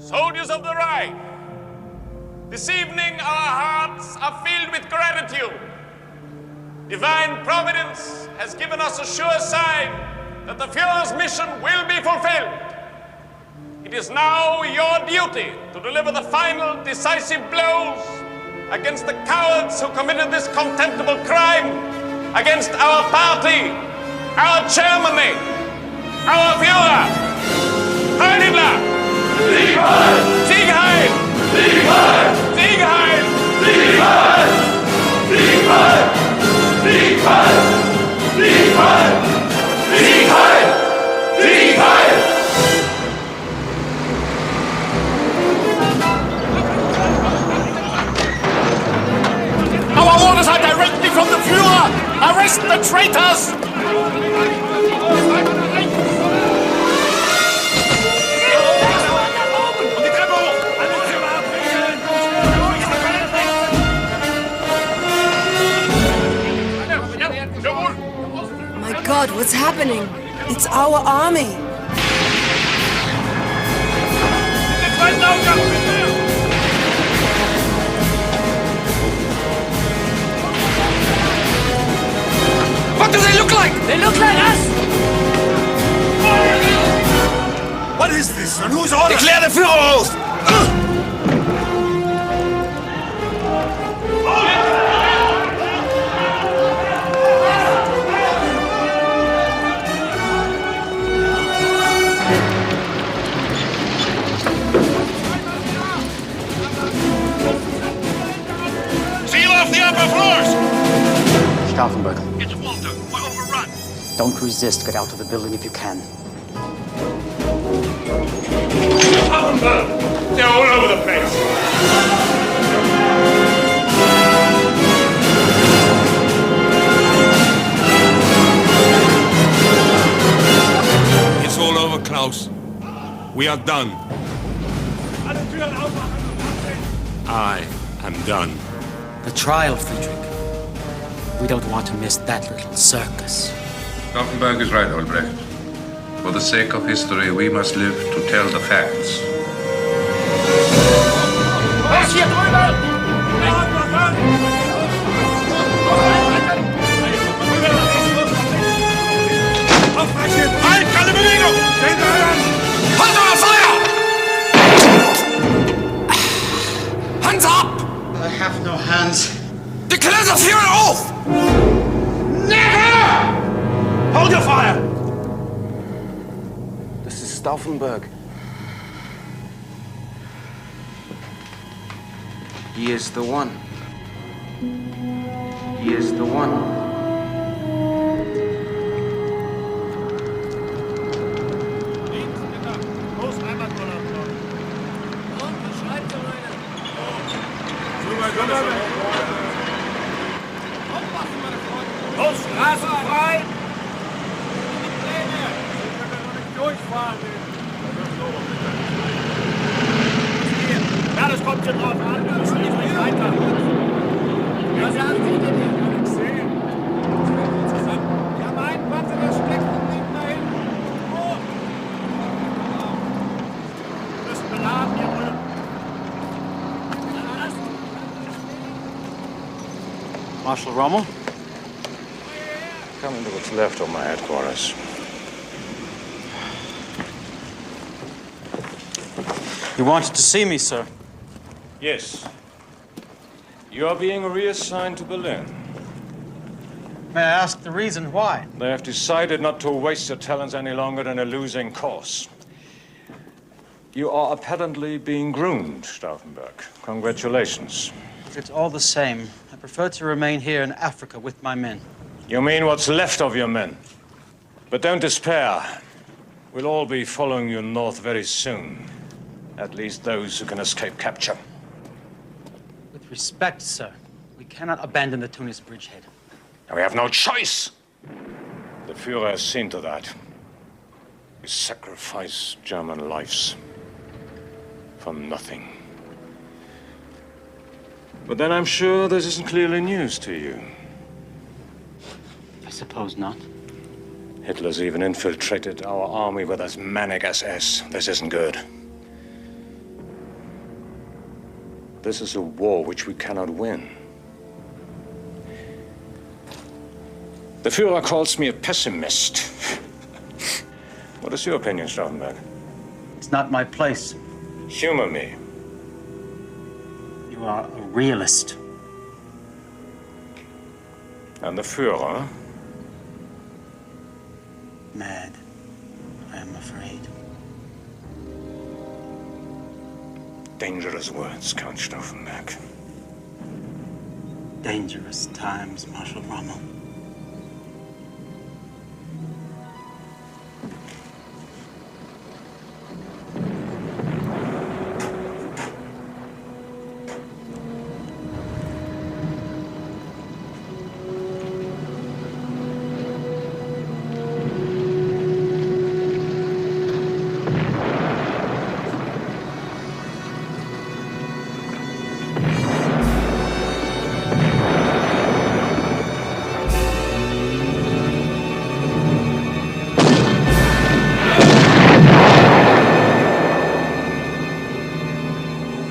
soldiers of the Reich, this evening our hearts are filled with gratitude. Divine Providence has given us a sure sign that the Führer's mission will be fulfilled. It is now your duty to deliver the final decisive blows against the cowards who committed this contemptible crime against our party, our Germany, our Führer. Heil Hitler! Sieg Heil! Sieg Heil! Sieg Heil! Sieg Heil! Sieg Heil! Sieg Heil! Sieg Heil! Sieg Heil! Sieg Heil! Sieg Heil! Our orders are directly from the Führer! Arrest the traitors! My God, what's happening? It's our army. What do they look like? They look like us! What is this? And whose order? Declare the Führer aus! Seal off the upper floors! Stauffenberg. It's Walter. We're overrun. Don't resist. Get out of the building if you can. Stauffenberg! They're all over the place. It's all over, Klaus. We are done. I am done. The trial, Friedrich. We don't want to miss that little circus. Stauffenberg is right, Albrecht. For the sake of history, we must live to tell the facts. Was hier drüben? Halt, keine Bewegung! Halt euer Feuer! Hands up! I have no hands. Declare the Führer off! Never! Hold your fire! This is Stauffenberg. He is the one. He is the one. Straße frei! Ja, das kommt schon drauf an. Das ist nicht weiter. Ja, Sie haben sich denn hier gar nichts sehen. Ja, mein Panzer, das steckt nicht da hinten. Oh! Wir müssen beladen hier drüben. Marshal Rommel? Come into what's left of my headquarters. You wanted to see me, sir. Yes. You are being reassigned to Berlin. May I ask the reason why? They have decided not to waste your talents any longer in a losing cause. You are apparently being groomed, Stauffenberg. Congratulations. If it's all the same, I prefer to remain here in Africa with my men. You mean what's left of your men? But don't despair. We'll all be following you north very soon. At least those who can escape capture. With respect, sir, we cannot abandon the Tunis bridgehead. We have no choice. The Führer has seen to that. We sacrifice German lives for nothing. But then I'm sure this isn't clearly news to you. I suppose not. Hitler's even infiltrated our army with his manic SS. This isn't good. This is a war which we cannot win. The Führer calls me a pessimist. What is your opinion, Stauffenberg? It's not my place. Humor me. You are a realist. And the Führer? Mad, I am afraid. Dangerous words, Count Stauffenberg. Dangerous times, Marshal Rommel.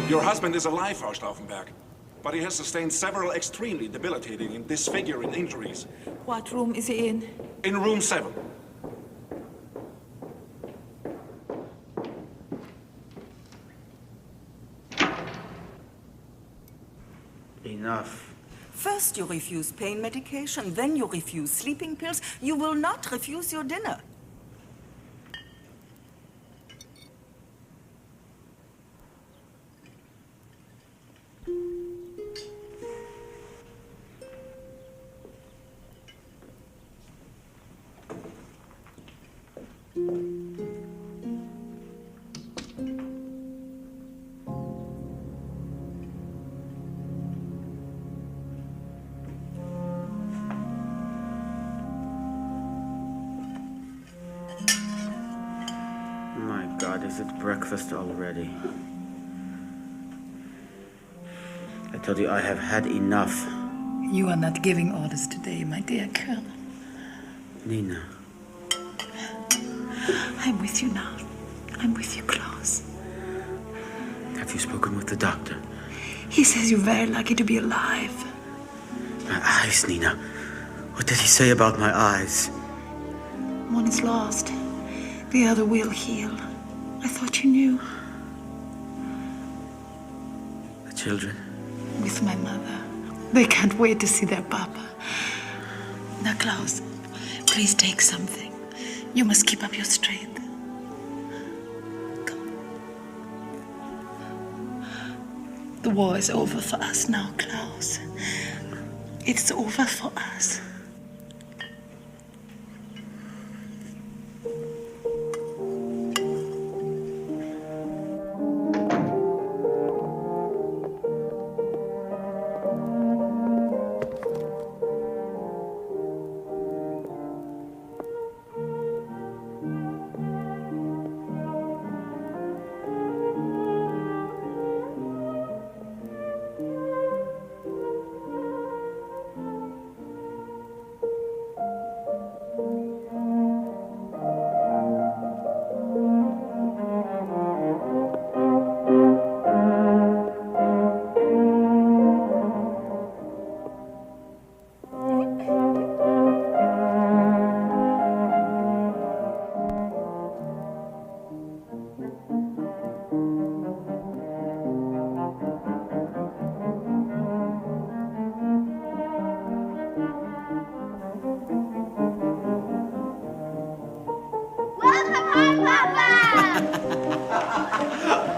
Your husband is alive, Frau Stauffenberg, but he has sustained several extremely debilitating and disfiguring injuries. What room is he in? In room 7. Enough. First you refuse pain medication, then you refuse sleeping pills. You will not refuse your dinner. My God, is it breakfast already? I told you I have had enough. You are not giving orders today, my dear Colonel. Nina. I'm with you now. I'm with you, Klaus. Have you spoken with the doctor? He says you're very lucky to be alive. My eyes, Nina. What did he say about my eyes? One is lost. The other will heal. I thought you knew. The children? With my mother. They can't wait to see their papa. Now, Klaus, please take something. You must keep up your strength. Come. The war is over for us now, Klaus. It's over for us.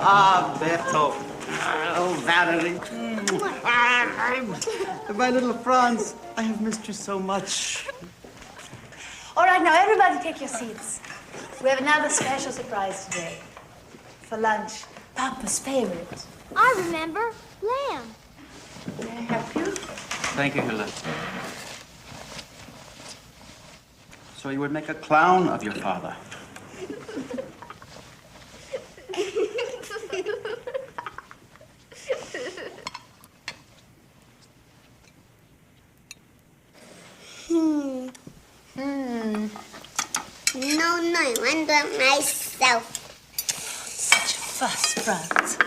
Ah, Berto. Oh, Valerie. My little Franz, I have missed you so much. All right, now everybody take your seats. We have another special surprise today. For lunch, Papa's favorite. I remember, lamb. May I help you? Thank you, Hilda. So you would make a clown of your father? No, I want to do it myself. Such a fuss, Franz.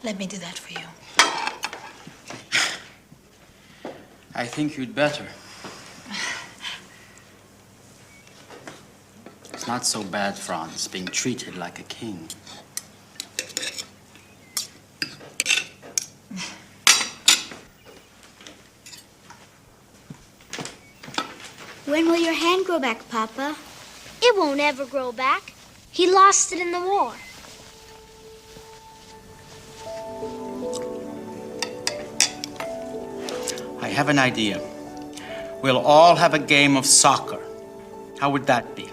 Let me do that for you. I think you'd better. It's not so bad, Franz, being treated like a king. When will your hand grow back, Papa? It won't ever grow back. He lost it in the war. I have an idea. We'll all have a game of soccer. How would that be?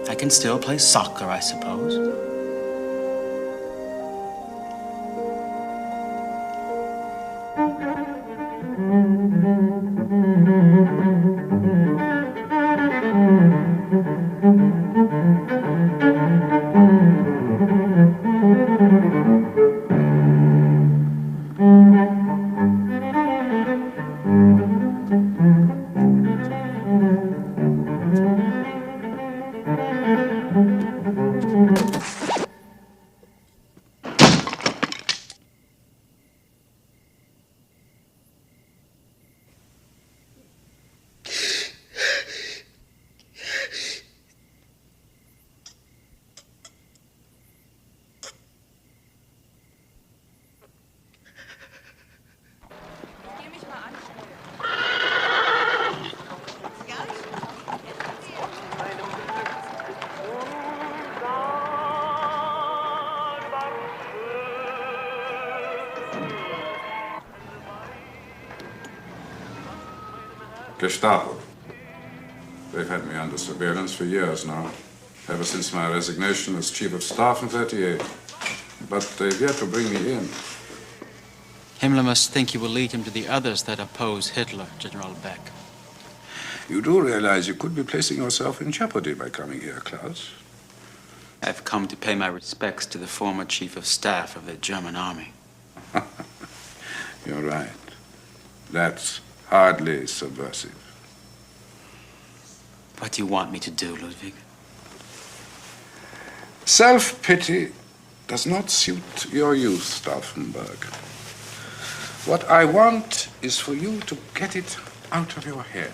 I can still play soccer, I suppose. Gestapo. They've had me under surveillance for years now, ever since my resignation as Chief of Staff in '38. But they've yet to bring me in. Himmler must think you will lead him to the others that oppose Hitler, General Beck. You do realize you could be placing yourself in jeopardy by coming here, Klaus? I've come to pay my respects to the former Chief of Staff of the German Army. You're right. That's hardly subversive. What do you want me to do, Ludwig? Self-pity does not suit your youth, Stauffenberg. What I want is for you to get it out of your head.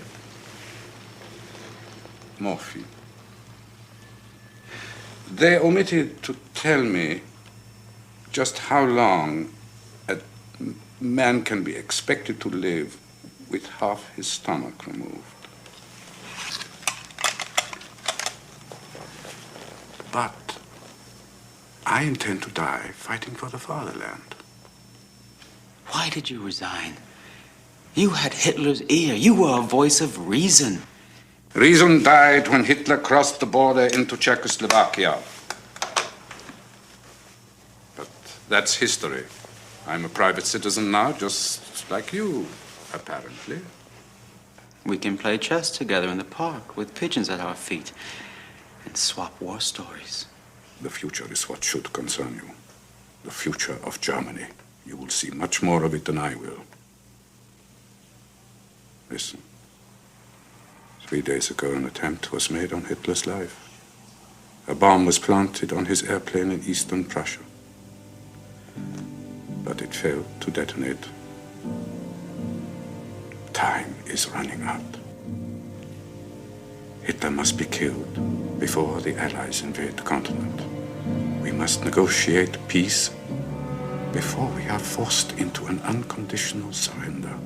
Morphine. They omitted to tell me just how long a man can be expected to live with half his stomach removed. But I intend to die fighting for the fatherland. Why did you resign? You had Hitler's ear. You were a voice of reason. Reason died when Hitler crossed the border into Czechoslovakia. But that's history. I'm a private citizen now, just like you, apparently. We can play chess together in the park with pigeons at our feet and swap war stories. The future is what should concern you. The future of Germany. You will see much more of it than I will. Listen. 3 days ago, an attempt was made on Hitler's life. A bomb was planted on his airplane in eastern Prussia. But it failed to detonate. Time is running out. Hitler must be killed before the Allies invade the continent. We must negotiate peace before we are forced into an unconditional surrender.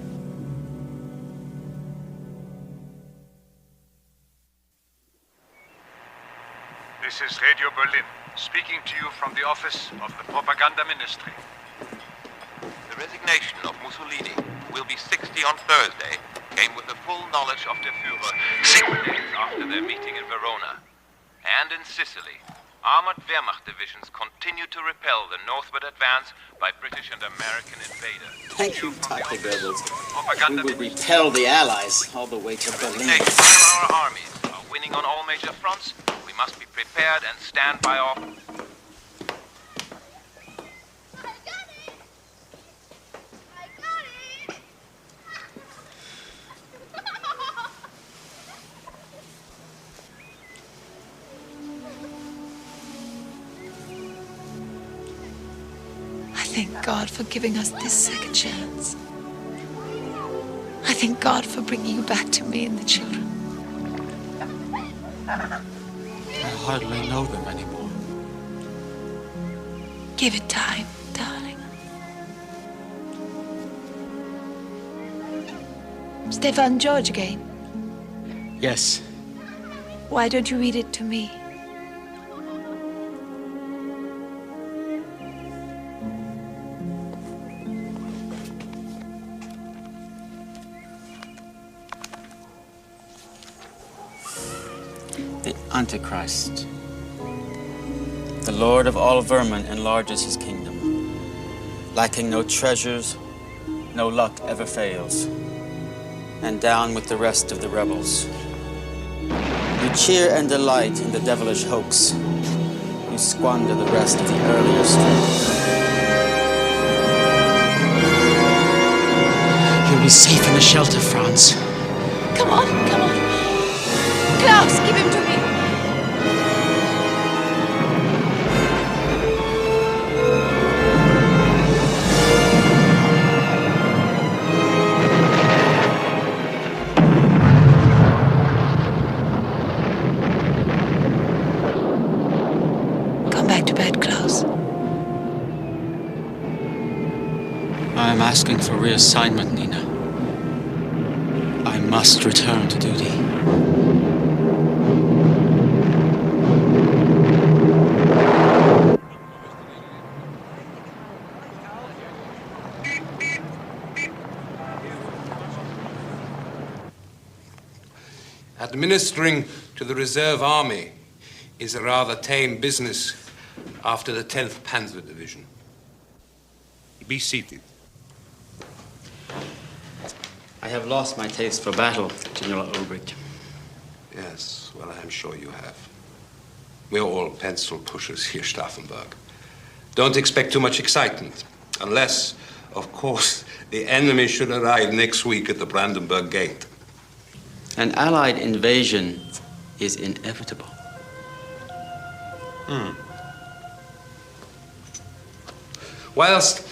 This is Radio Berlin, speaking to you from the office of the Propaganda Ministry. The resignation of Mussolini, who will be 60 on Thursday, came with the full knowledge of the Führer 6 days after their meeting in Verona. And in Sicily, armored Wehrmacht divisions continue to repel the northward advance by British and American invaders. Thank you, Dr. Goebbels. We will repel the Allies all the way to Berlin. While our armies are winning on all major fronts, we must be prepared and stand by our... thank God for giving us this second chance. I thank God for bringing you back to me and the children. I hardly know them anymore. Give it time, darling. Stefan George again. Yes. Why don't you read it to me? The Antichrist. The Lord of all vermin enlarges his kingdom. Lacking no treasures, no luck ever fails. And down with the rest of the rebels. You cheer and delight in the devilish hoax. You squander the rest of the earlier strength. You'll be safe in the shelter, Franz. Come on, come on. Klaus, give him to me. Come back to bed, Klaus. I am asking for reassignment, Nina. I must return to duty. Administering to the reserve army is a rather tame business after the 10th Panzer Division. Be seated. I have lost my taste for battle, General Ulbricht. Yes, well, I am sure you have. We're all pencil pushers here, Stauffenberg. Don't expect too much excitement, unless, of course, the enemy should arrive next week at the Brandenburg Gate. An Allied invasion is inevitable. Whilst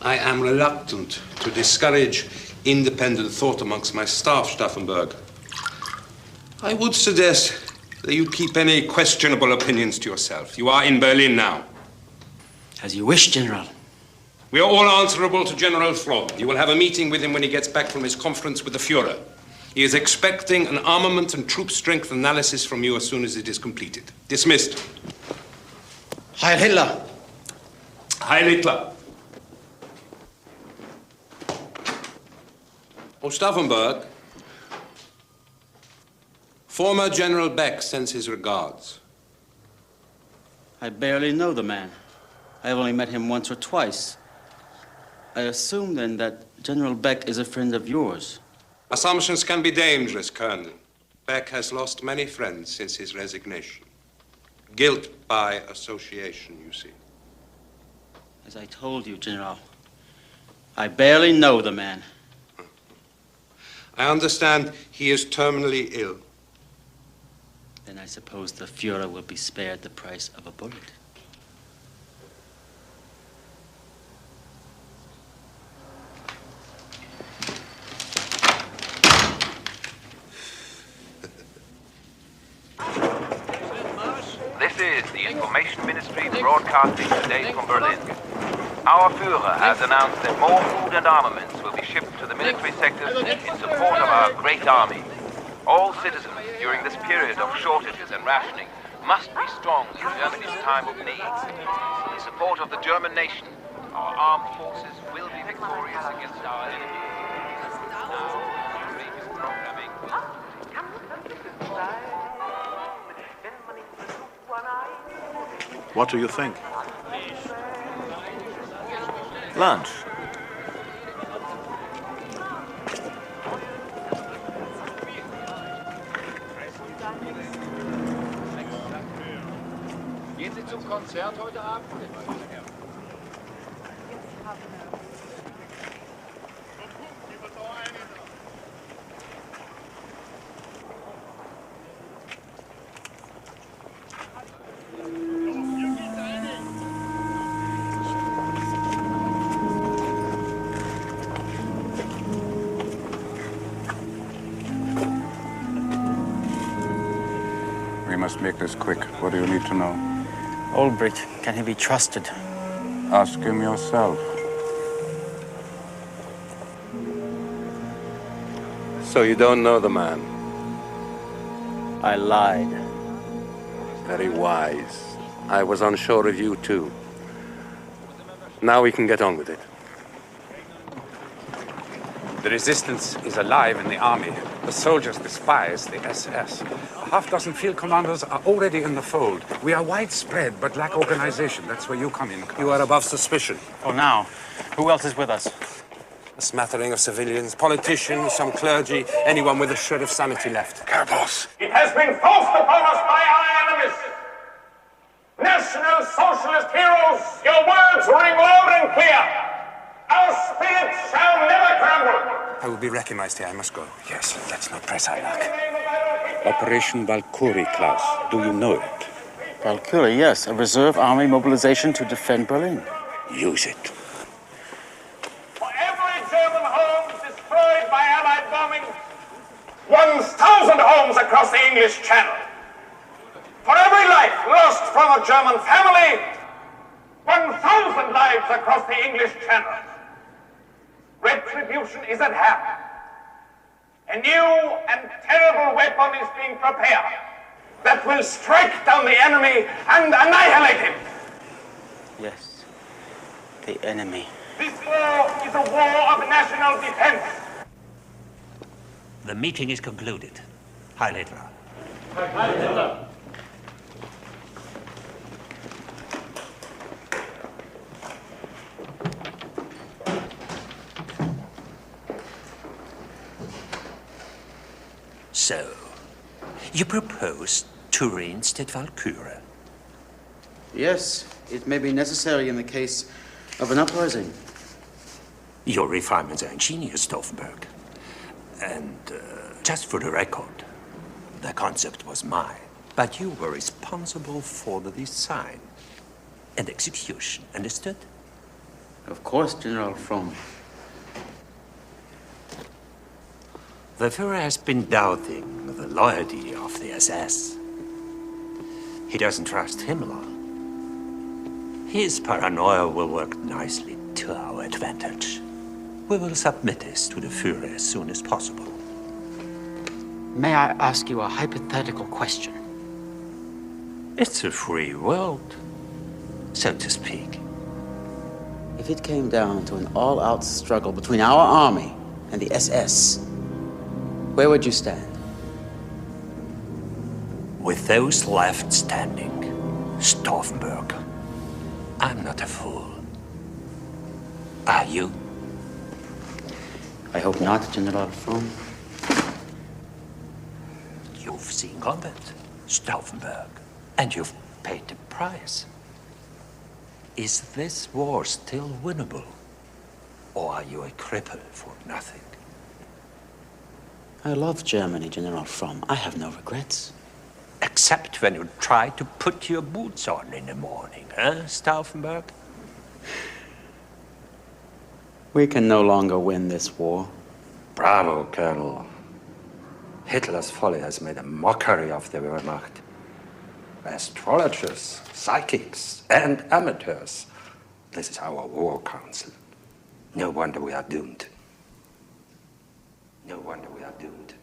I am reluctant to discourage independent thought amongst my staff, Stauffenberg, I would suggest that you keep any questionable opinions to yourself. You are in Berlin now. As you wish, General. We are all answerable to General Flog. You will have a meeting with him when he gets back from his conference with the Führer. He is expecting an armament and troop strength analysis from you as soon as it is completed. Dismissed. Heil Hitler! Heil Hitler! Oh, Stauffenberg, former General Beck sends his regards. I barely know the man. I've only met him once or twice. I assume, then, that General Beck is a friend of yours. Assumptions can be dangerous, Colonel. Beck has lost many friends since his resignation. Guilt by association, you see. As I told you, General, I barely know the man. I understand he is terminally ill. Then I suppose the Führer will be spared the price of a bullet. This is the Information Ministry broadcasting today from Berlin. Our Führer has announced that more food and armaments will be shipped to the military sectors in support of our great army. All citizens during this period of shortages and rationing must be strong in Germany's time of need. In support of the German nation, our armed forces will be victorious against our enemies. Now, greatest programming What do you think? Lunch. Gehen Sie zum Konzert heute Abend? must make this quick. What do you need to know? Ulbricht, can he be trusted? Ask him yourself. So you don't know the man? I lied. Very wise. I was unsure of you too. Now we can get on with it. The resistance is alive in the army. The soldiers despise the SS. A half-dozen field commanders are already in the fold. We are widespread, but lack organization. That's where you come in. You are above suspicion. For now. Who else is with us? A smattering of civilians, politicians, some clergy, anyone with a shred of sanity left. Boss. It has been forced upon us by our enemies. National Socialist heroes, your words ring loud and clear. Our spirits shall never crumble. I will be recognized here. I must go. Yes, let's not press our luck. Operation Valkyrie, Klaus. Do you know it? Valkyrie, yes. A reserve army mobilization to defend Berlin. Use it. For every German home destroyed by Allied bombing, 1,000 homes across the English Channel. For every life lost from a German family, 1,000 lives across the English Channel. Retribution is at hand. A new and terrible weapon is being prepared that will strike down the enemy and annihilate him. Yes, the enemy. This war is a war of national defense. The meeting is concluded. Heil Hitler. Heil Hitler. So, you propose Turin instead Valkyrie? Yes, it may be necessary in the case of an uprising. Your refinements are ingenious, Stauffenberg. And just for the record, the concept was mine, but you were responsible for the design and execution, understood? Of course, General Fromm. The Führer has been doubting the loyalty of the SS. He doesn't trust Himmler. His paranoia will work nicely to our advantage. We will submit this to the Führer as soon as possible. May I ask you a hypothetical question? It's a free world, so to speak. If it came down to an all-out struggle between our army and the SS, where would you stand? With those left standing, Stauffenberg, I'm not a fool. Are you? I hope not, General Fromm. You've seen combat, Stauffenberg, and you've paid the price. Is this war still winnable? Or are you a cripple for nothing? I love Germany, General Fromm. I have no regrets. Except when you try to put your boots on in the morning, huh, Stauffenberg? We can no longer win this war. Bravo, Colonel. Hitler's folly has made a mockery of the Wehrmacht. Astrologers, psychics, and amateurs. This is our war council. No wonder we are doomed. No wonder we are doomed.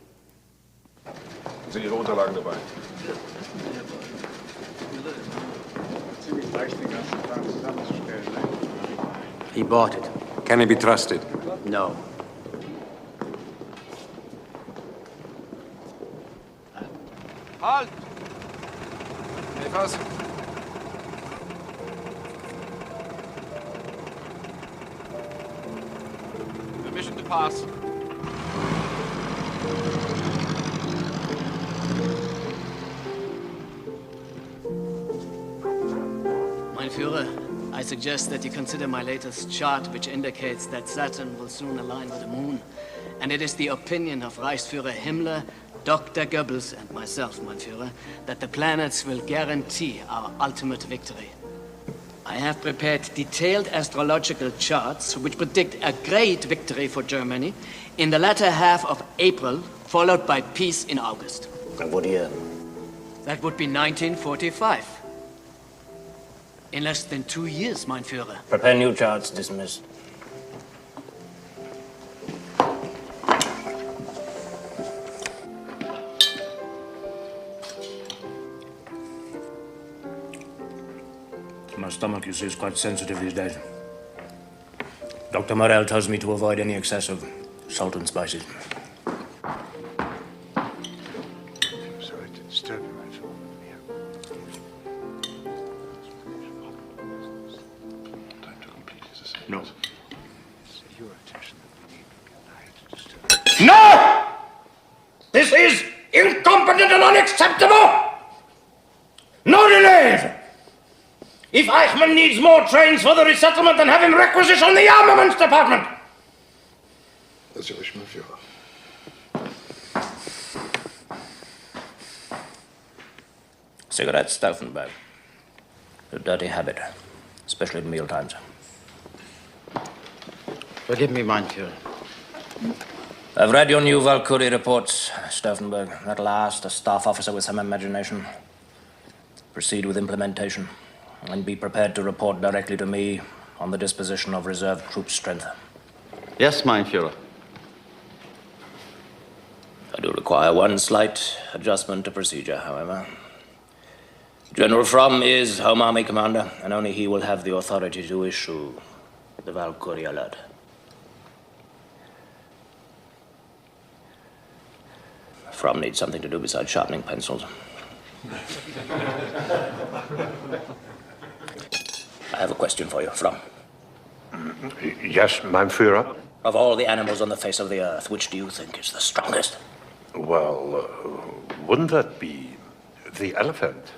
Sind Ihre Unterlagen dabei? Ziemlich leicht, den ganzen Plan zusammenzustellen. He bought it. Can he be trusted? No. Halt! Etwas? Permission to pass. Mein Führer, I suggest that you consider my latest chart, which indicates that Saturn will soon align with the moon. And it is the opinion of Reichsführer Himmler, Dr. Goebbels, and myself, mein Führer, that the planets will guarantee our ultimate victory. I have prepared detailed astrological charts which predict a great victory for Germany in the latter half of April, followed by peace in August. And what do you have? That would be 1945. In less than 2 years, mein Führer. Prepare new charts. Dismissed. My stomach, you see, is quite sensitive these days. Dr. Morel tells me to avoid any excess of salt and spices. Sorry to disturb you, my friend. Time to complete his assignment. No. It's your attention that we need to be allowed to disturb. No! This is incompetent and unacceptable! No delays! If Eichmann needs more trains for the resettlement, then have him requisition the armaments department! As you wish, my Führer. Cigarettes, Stauffenberg. A dirty habit, especially at mealtimes. Forgive me, mein Führer. I've read your new Valkyrie reports, Stauffenberg. At last, a staff officer with some imagination. Proceed with implementation. And be prepared to report directly to me on the disposition of reserve troop strength. Yes, mein Führer. I do require one slight adjustment to procedure, however. General Fromm is Home Army Commander, and only he will have the authority to issue the Valkyrie alert. Fromm needs something to do besides sharpening pencils. I have a question for you, Fromm. Yes, mein Führer. Of all the animals on the face of the earth, which do you think is the strongest? Well, wouldn't that be the elephant?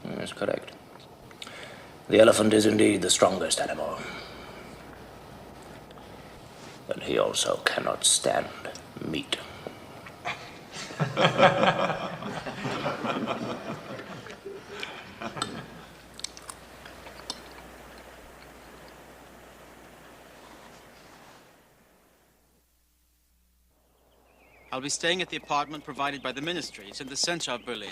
That's correct. The elephant is indeed the strongest animal. But he also cannot stand meat. I'll be staying at the apartment provided by the ministry. It's in the center of Berlin.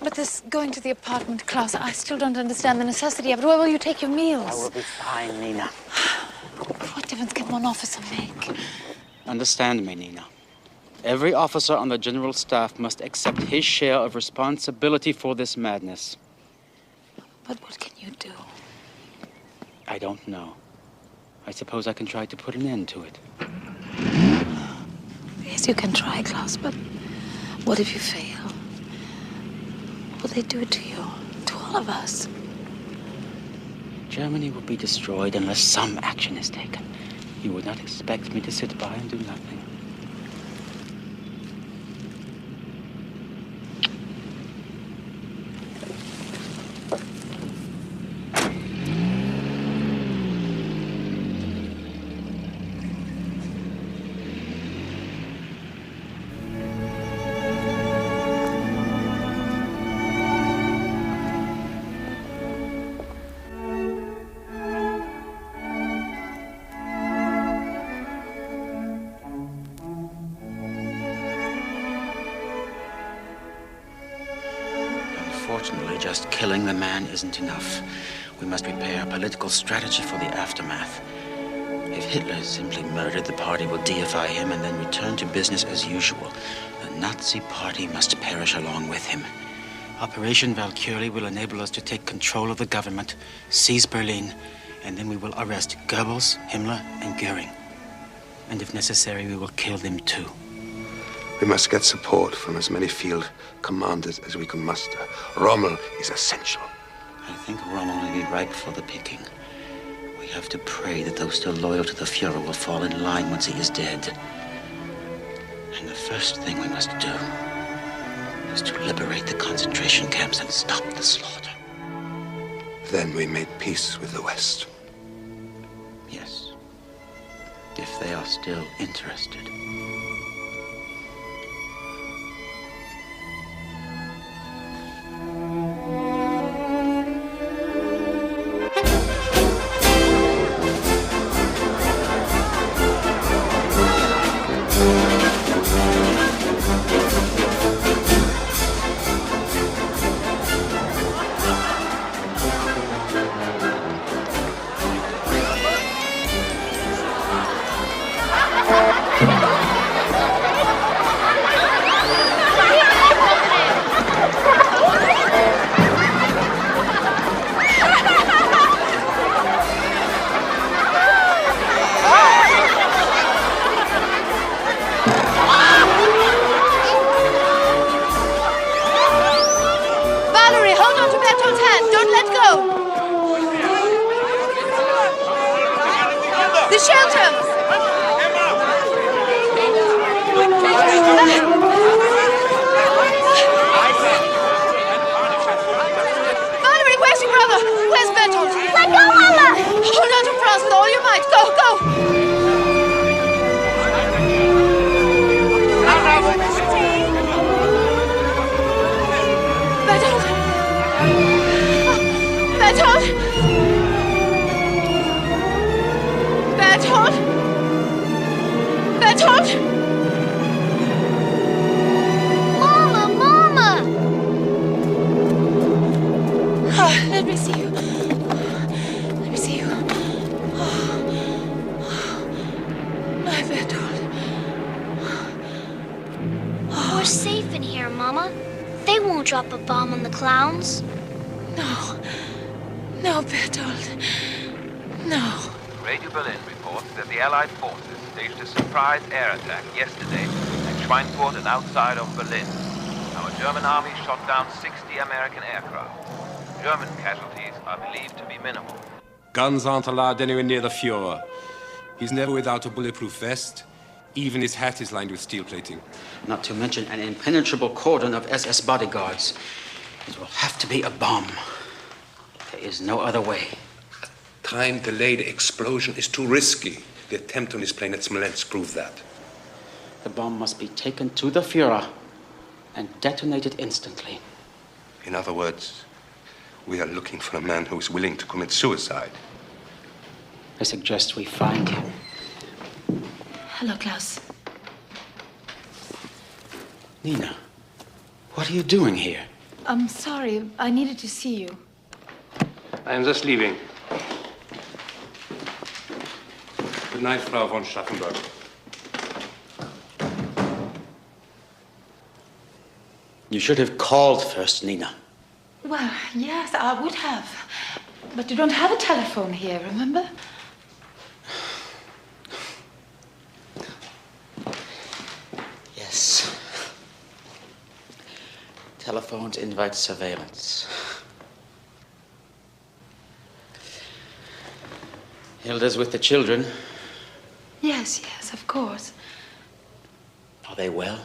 But this going to the apartment, Klaus, I still don't understand the necessity of it. Where will you take your meals? I will be fine, Nina. What difference can one officer make? Understand me, Nina. Every officer on the general staff must accept his share of responsibility for this madness. But what can you do? I don't know. I suppose I can try to put an end to it. Yes, you can try, Klaus, but what if you fail? Will they do it to you? To all of us? Germany will be destroyed unless some action is taken. You would not expect me to sit by and do nothing. Unfortunately, just killing the man isn't enough. We must prepare a political strategy for the aftermath. If Hitler simply murdered, the party will deify him and then return to business as usual. The Nazi party must perish along with him. Operation Valkyrie will enable us to take control of the government, seize Berlin, and then we will arrest Goebbels, Himmler, and Goering. And if necessary, we will kill them too. We must get support from as many field commanders as we can muster. Rommel is essential. I think Rommel may be ripe for the picking. We have to pray that those still loyal to the Fuhrer will fall in line once he is dead. And the first thing we must do is to liberate the concentration camps and stop the slaughter. Then we make peace with the West. Yes. If they are still interested. Valerie, hold on to Bertolt's hand. Don't let go. The shelter. Valerie, where's your brother? Where's Bertolt? Let go, Mama! Hold on to Franz with all your might. Go, go. Bertolt! Bertolt! Bertolt! Mama, Mama! Oh, let me see you. Let me see you. My Bertolt. We're safe in here, Mama. They won't drop a bomb on the clowns. No. No, Bertolt. No. Radio Berlin reports that the Allied forces staged a surprise air attack yesterday at Schweinfurt and outside of Berlin. Our German army shot down 60 American aircraft. German casualties are believed to be minimal. Guns aren't allowed anywhere near the Fuhrer. He's never without a bulletproof vest. Even his hat is lined with steel plating. Not to mention an impenetrable cordon of SS bodyguards. It will have to be a bomb. There is no other way. Time-delayed explosion is too risky. The attempt on his plane at Smolensk proved that. The bomb must be taken to the Fuhrer and detonated instantly. In other words, we are looking for a man who is willing to commit suicide. I suggest we find him. Hello, Klaus. Nina, what are you doing here? I'm sorry. I needed to see you. I am just leaving. Good night, Frau von Stauffenberg. You should have called first, Nina. Well, yes, I would have. But you don't have a telephone here, remember? Yes. Telephones invite surveillance. Hilda's with the children. Yes, yes, of course. Are they well?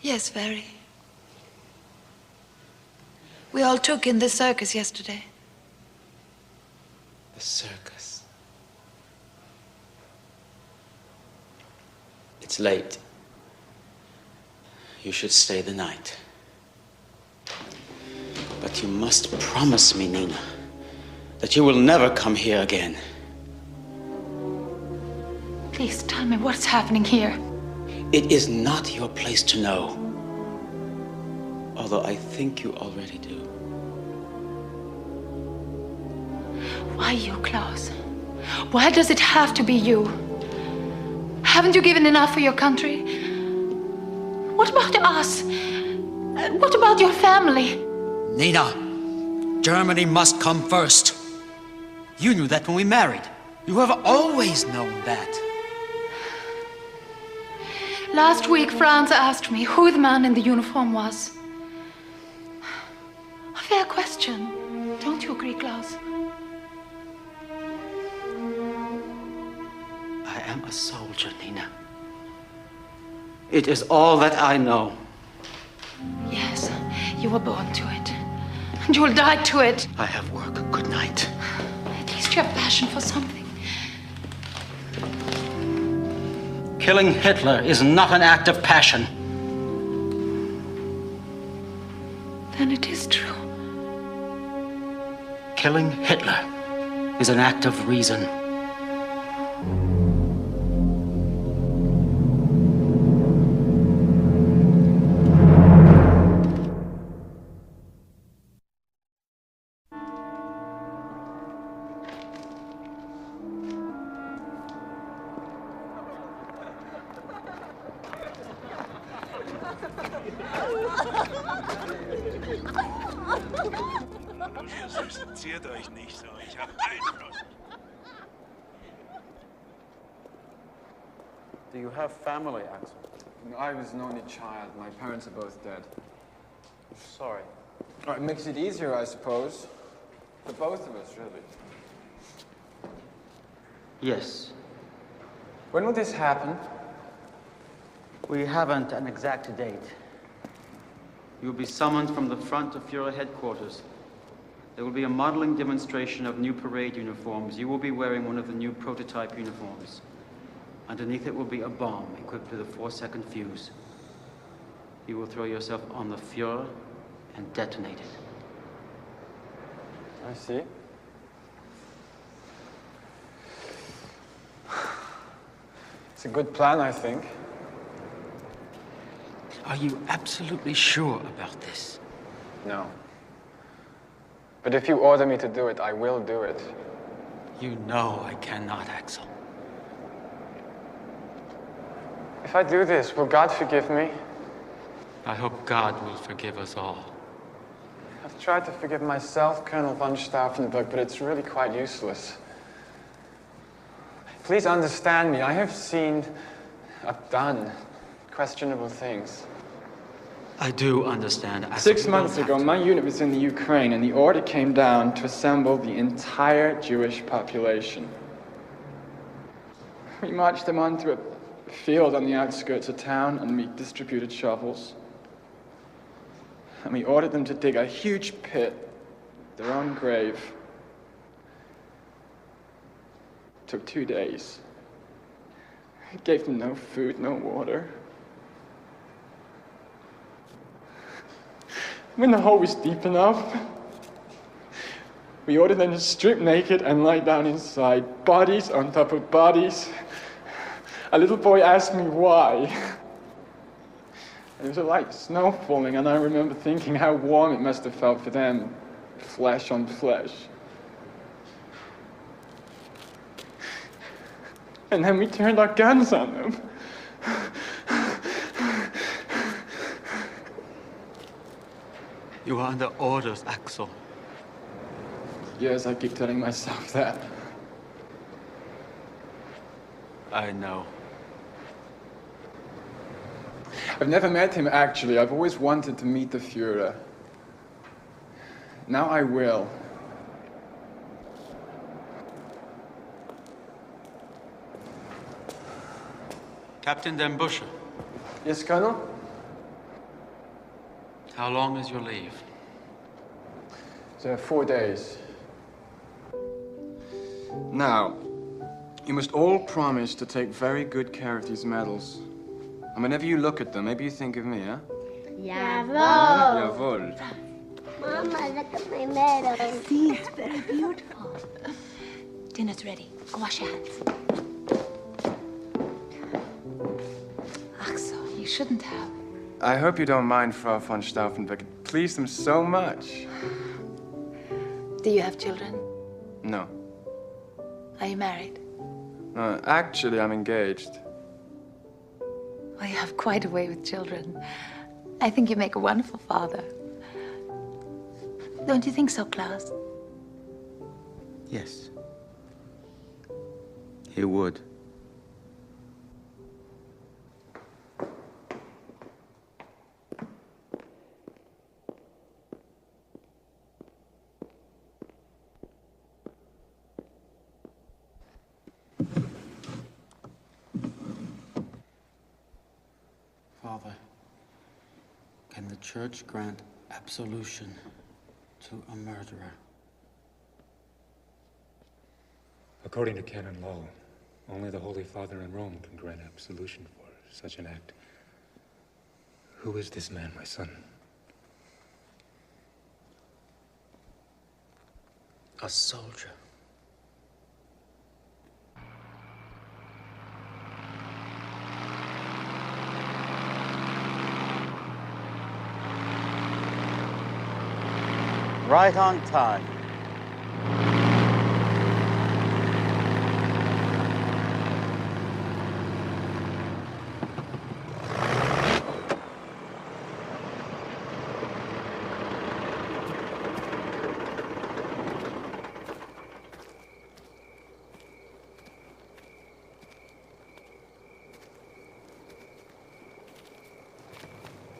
Yes, very. We all took in the circus yesterday. The circus. It's late. You should stay the night. But you must promise me, Nina, that you will never come here again. Please tell me what's happening here. It is not your place to know. Although I think you already do. Why you, Klaus? Why does it have to be you? Haven't you given enough for your country? What about us? What about your family? Nina, Germany must come first. You knew that when we married. You have always known that. Last week, Franz asked me who the man in the uniform was. A fair question. Don't you agree, Klaus? I am a soldier, Nina. It is all that I know. Yes, you were born to it. And you will die to it. I have work. Good night. At least you have passion for something. Killing Hitler is not an act of passion. Then it is true. Killing Hitler is an act of reason. Interessiert euch nicht so. Ich habe Einfluss. Do you have family, Axel? No, I was an only child. My parents are both dead. Sorry. Oh, it makes it easier, I suppose. For both of us, really. Yes. When will this happen? We haven't an exact date. You will be summoned from the front of Führer headquarters. There will be a modeling demonstration of new parade uniforms. You will be wearing one of the new prototype uniforms. Underneath it will be a bomb equipped with a 4-second fuse. You will throw yourself on the Führer and detonate it. I see. It's a good plan, I think. Are you absolutely sure about this? No. But if you order me to do it, I will do it. You know I cannot, Axel. If I do this, will God forgive me? I hope God will forgive us all. I've tried to forgive myself, Colonel von Stauffenberg, but it's really quite useless. Please understand me. I have seen, I've done questionable things. I do understand. Axel. 6 months ago, my unit was in the Ukraine, and the order came down to assemble the entire Jewish population. We marched them onto a field on the outskirts of town, and we distributed shovels. And we ordered them to dig a huge pit, their own grave. It took 2 days. I gave them no food, no water. When the hole was deep enough, we ordered them to strip naked and lie down inside, bodies on top of bodies. A little boy asked me why. There was a light snow falling, and I remember thinking how warm it must have felt for them, flesh on flesh. And then we turned our guns on them. You are under orders, Axel. Yes, I keep telling myself that. I know. I've never met him, actually. I've always wanted to meet the Führer. Now I will. Captain Den Busche, Yes, Colonel? how long is your leave? So 4 days. Now, you must all promise to take very good care of these medals. And whenever you look at them, maybe you think of me, huh? Jawohl. Jawohl. Mama, look at my medal. See, it's very beautiful. Dinner's ready. Go wash your hands. Axel, you shouldn't have. I hope you don't mind, Frau von Stauffenberg. It pleased them so much. Do you have children? No. Are you married? Actually, I'm engaged. Well, you have quite a way with children. I think you make a wonderful father. Don't you think so, Klaus? Yes. He would. Father, can the Church grant absolution to a murderer? According to canon law, only the Holy Father in Rome can grant absolution for such an act. Who is this man, my son? A soldier. Right on time.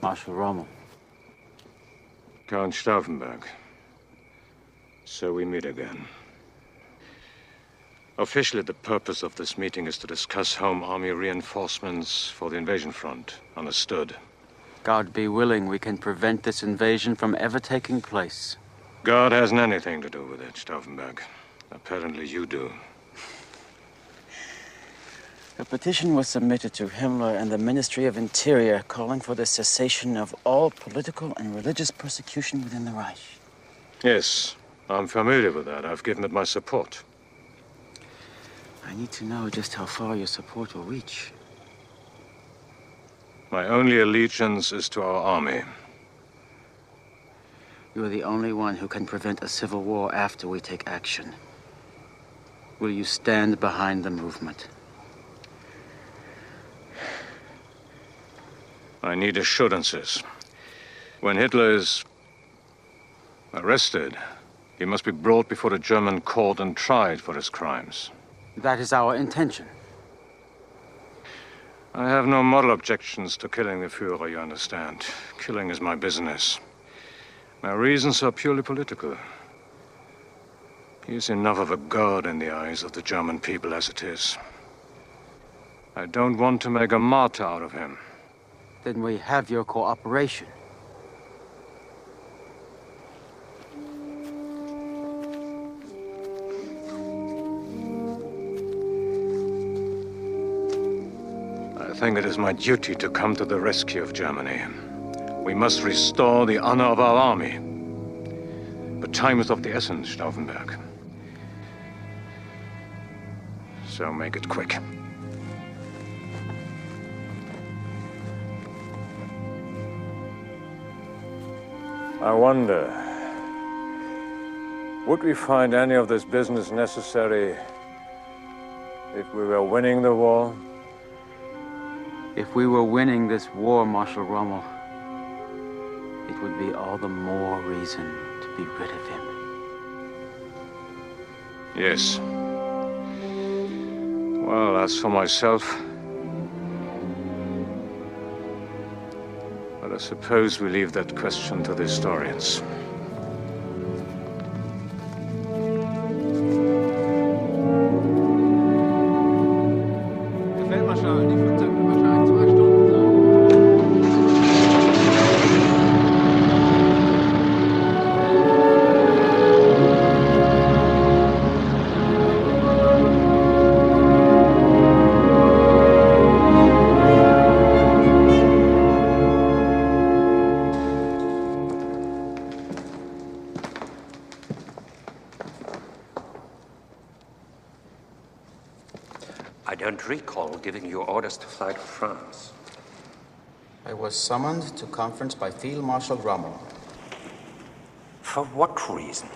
Marshal Rommel. Count Stauffenberg. So we meet again. Officially, the purpose of this meeting is to discuss Home Army reinforcements for the invasion front. Understood? God be willing, we can prevent this invasion from ever taking place. God hasn't anything to do with it, Stauffenberg. Apparently you do. A petition was submitted to Himmler and the Ministry of Interior calling for the cessation of all political and religious persecution within the Reich. Yes, I'm familiar with that. I've given it my support. I need to know just how far your support will reach. My only allegiance is to our army. You are the only one who can prevent a civil war after we take action. Will you stand behind the movement? I need assurances. When Hitler is arrested, he must be brought before a German court and tried for his crimes. That is our intention. I have no moral objections to killing the Führer, you understand. Killing is my business. My reasons are purely political. He is enough of a god in the eyes of the German people as it is. I don't want to make a martyr out of him. Then we have your cooperation. I think it is my duty to come to the rescue of Germany. We must restore the honor of our army. But time is of the essence, Stauffenberg. So make it quick. I wonder, would we find any of this business necessary if we were winning the war? If we were winning this war, Marshal Rommel, it would be all the more reason to be rid of him. Yes. Well, as for myself, I suppose we leave that question to the historians. I don't recall giving you orders to fly to France. I was summoned to conference by Field Marshal Rommel. For what reason?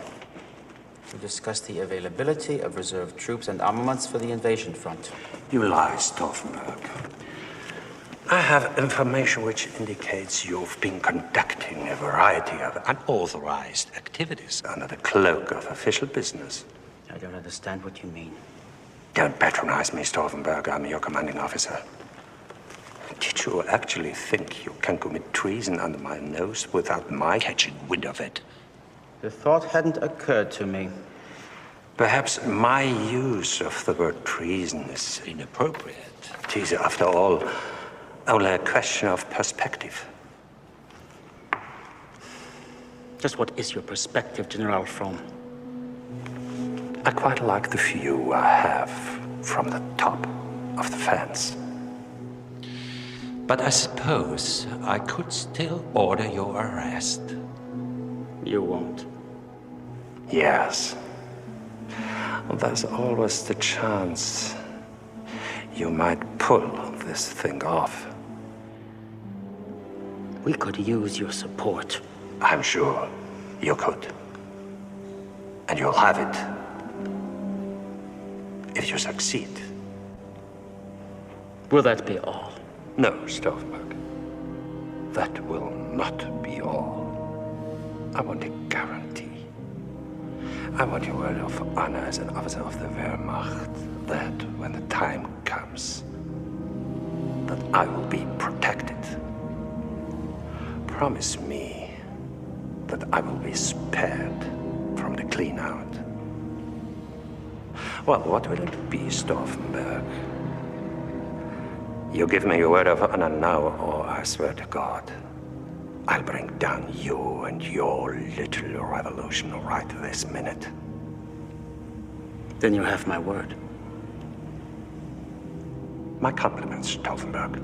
To discuss the availability of reserve troops and armaments for the invasion front. You lie, Stauffenberg. I have information which indicates you've been conducting a variety of unauthorized activities under the cloak of official business. I don't understand what you mean. Don't patronize me, Stauffenberg. I'm your commanding officer. Did you actually think you can commit treason under my nose without my catching wind of it? The thought hadn't occurred to me. Perhaps my use of the word treason is inappropriate. It is, after all, only a question of perspective. Just what is your perspective, General Fromm? I quite like the view I have from the top of the fence. But I suppose I could still order your arrest. You won't. Yes. There's always the chance you might pull this thing off. We could use your support. I'm sure you could. And you'll have it. If you succeed. Will that be all? No, Stauffenberg. That will not be all. I want a guarantee. I want your word of honor as an officer of the Wehrmacht that when the time comes, that I will be protected. promise me that I will be spared from the clean-out? Well, what will it be, Stauffenberg? You give me your word of honor now, or I swear to God, I'll bring down you and your little revolution right this minute. Then you have my word. My compliments, Stauffenberg.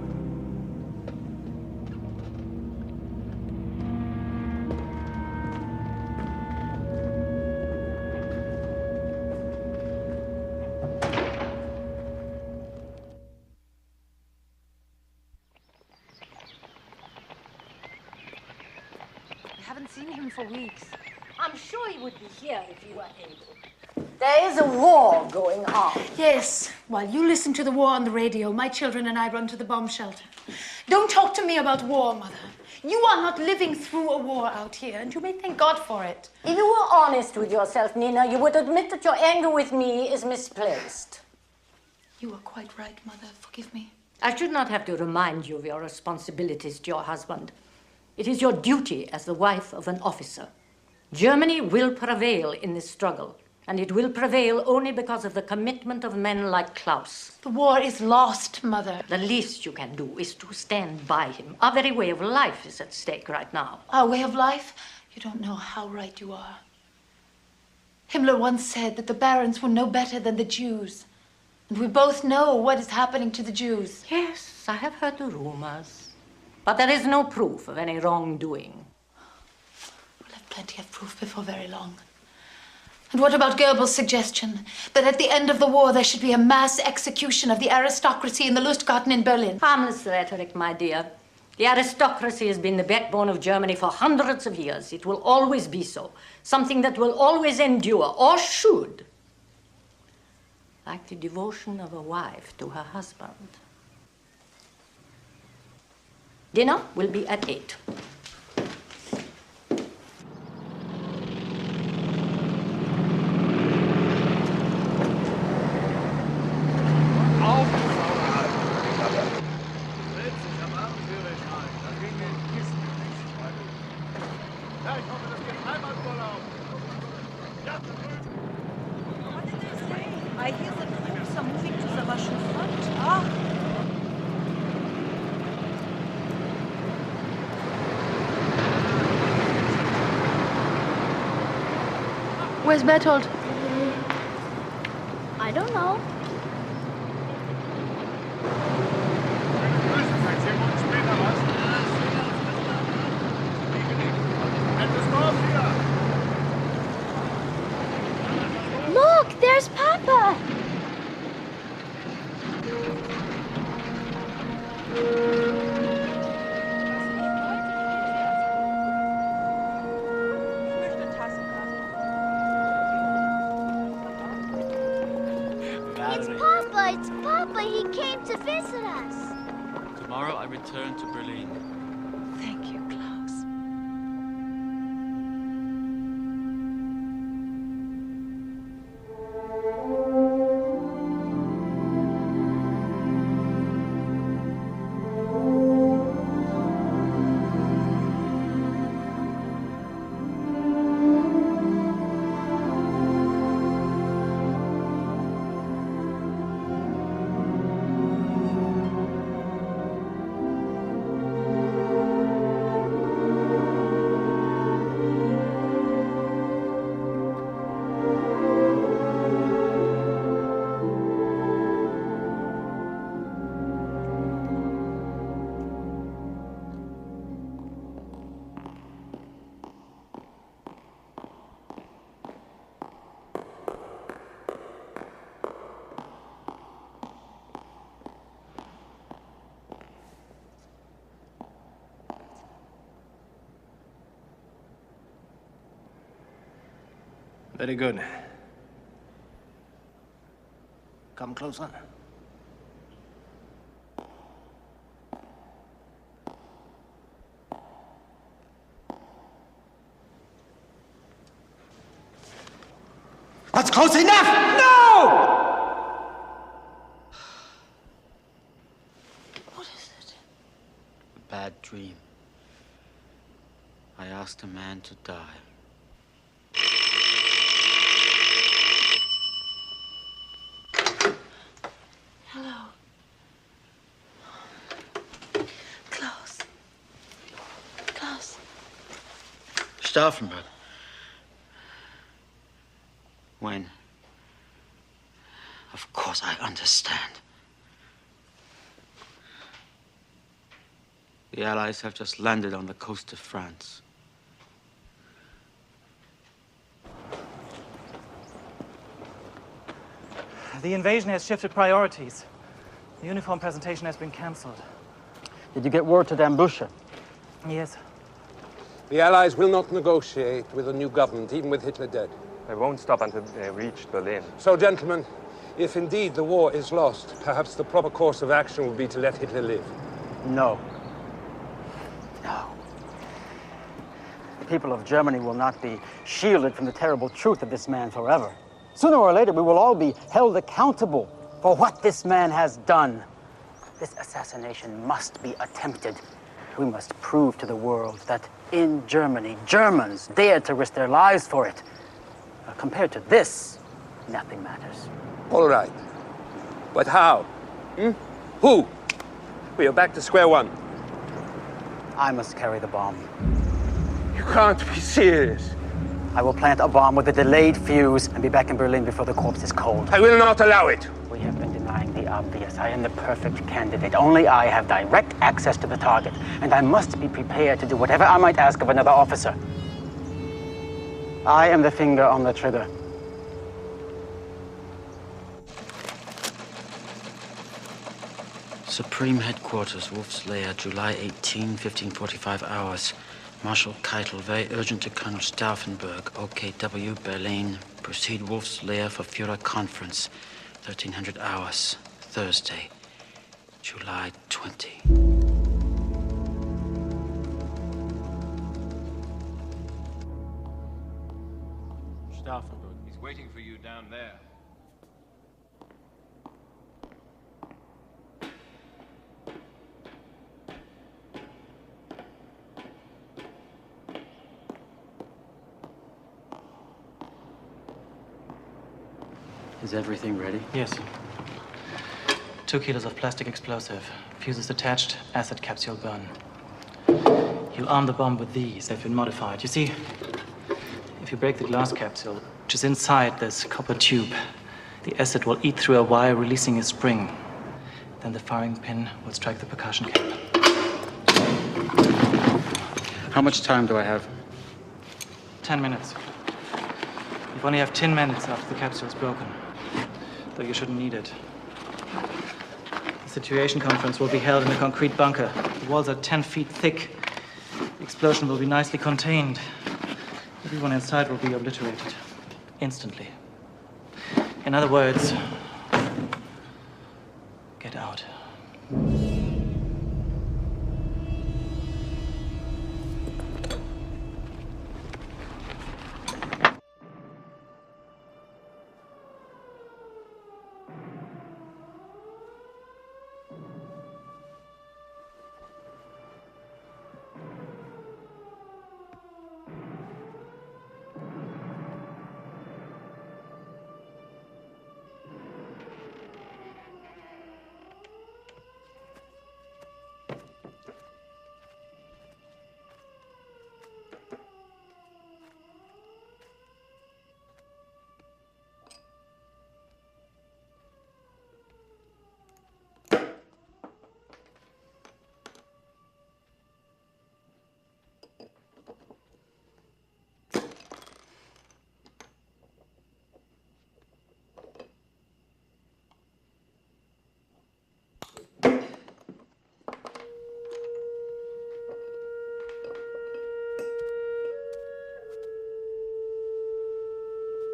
I haven't seen him for weeks. I'm sure he would be here if he were able. There is a war going on. Yes. While you listen to the war on the radio, my children and I run to the bomb shelter. Don't talk to me about war, Mother. You are not living through a war out here, and you may thank God for it. If you were honest with yourself, Nina, you would admit that your anger with me is misplaced. You are quite right, Mother. Forgive me. I should not have to remind you of your responsibilities to your husband. It is your duty as the wife of an officer. Germany will prevail in this struggle, and it will prevail only because of the commitment of men like Klaus. The war is lost, Mother. The least you can do is to stand by him. Our very way of life is at stake right now. Our way of life? You don't know how right you are. Himmler once said that the barons were no better than the Jews. And we both know what is happening to the Jews. Yes, I have heard the rumors. But there is no proof of any wrongdoing. We'll have plenty of proof before very long. And what about Goebbels' suggestion that at the end of the war there should be a mass execution of the aristocracy in the Lustgarten in Berlin? Harmless rhetoric, my dear. The aristocracy has been the backbone of Germany for hundreds of years. It will always be so. Something that will always endure, or should. Like the devotion of a wife to her husband. Dinner will be at 8. I hear that the troops are moving to the Russian front. Where's Bertold? I don't know. Look, there's Papa. It's Papa, it's Papa. He came to visit us. Tomorrow I return to Berlin. Thank you, Klaus. Very good. Come closer. That's close enough! No! What is it? A bad dream. I asked a man to die. Hello. Klaus. Klaus. Stauffenberg. When? Of course I understand. The Allies have just landed on the coast of France. The invasion has shifted priorities. The uniform presentation has been cancelled. Did you get word to Dambusha? Yes. The Allies will not negotiate with a new government, even with Hitler dead. They won't stop until they reach Berlin. So, gentlemen, if indeed the war is lost, perhaps the proper course of action will be to let Hitler live. No. No. The people of Germany will not be shielded from the terrible truth of this man forever. Sooner or later, we will all be held accountable for what this man has done. This assassination must be attempted. We must prove to the world that in Germany, Germans dared to risk their lives for it. Compared to this, nothing matters. All right. But how? Who? We are back to square one. I must carry the bomb. You can't be serious. I will plant a bomb with a delayed fuse and be back in Berlin before the corpse is cold. I will not allow it. We have been denying the obvious. I am the perfect candidate. Only I have direct access to the target, and I must be prepared to do whatever I might ask of another officer. I am the finger on the trigger. Supreme Headquarters, Wolf's Lair, July 18, 1545 hours. Marshal Keitel, very urgent to Colonel Stauffenberg, OKW, Berlin. Proceed Wolf's Lair for Führer Conference, 1300 hours, Thursday, July 20. Stauffenberg. He's waiting for you down there. Is everything ready? Yes. 2 kilos of plastic explosive. Fuses attached, acid capsule gun. You'll arm the bomb with these. They've been modified. You see, if you break the glass capsule, which is inside this copper tube, the acid will eat through a wire, releasing a spring. Then the firing pin will strike the percussion cap. How much time do I have? 10 minutes. You only have 10 minutes after the capsule is broken. Though you shouldn't need it. The situation conference will be held in a concrete bunker. The walls are 10 feet thick. The explosion will be nicely contained. Everyone inside will be obliterated. Instantly. In other words, get out.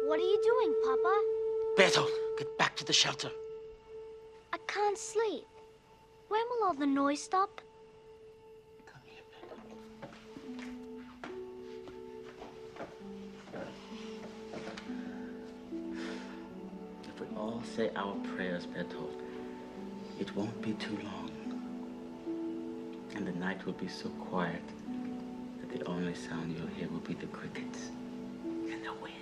What are you doing, Papa? Bertolt, get back to the shelter. I can't sleep. When will all the noise stop? If we all say our prayers, Bertolt, it won't be too long. And the night will be so quiet that The only sound you'll hear will be the crickets and the wind.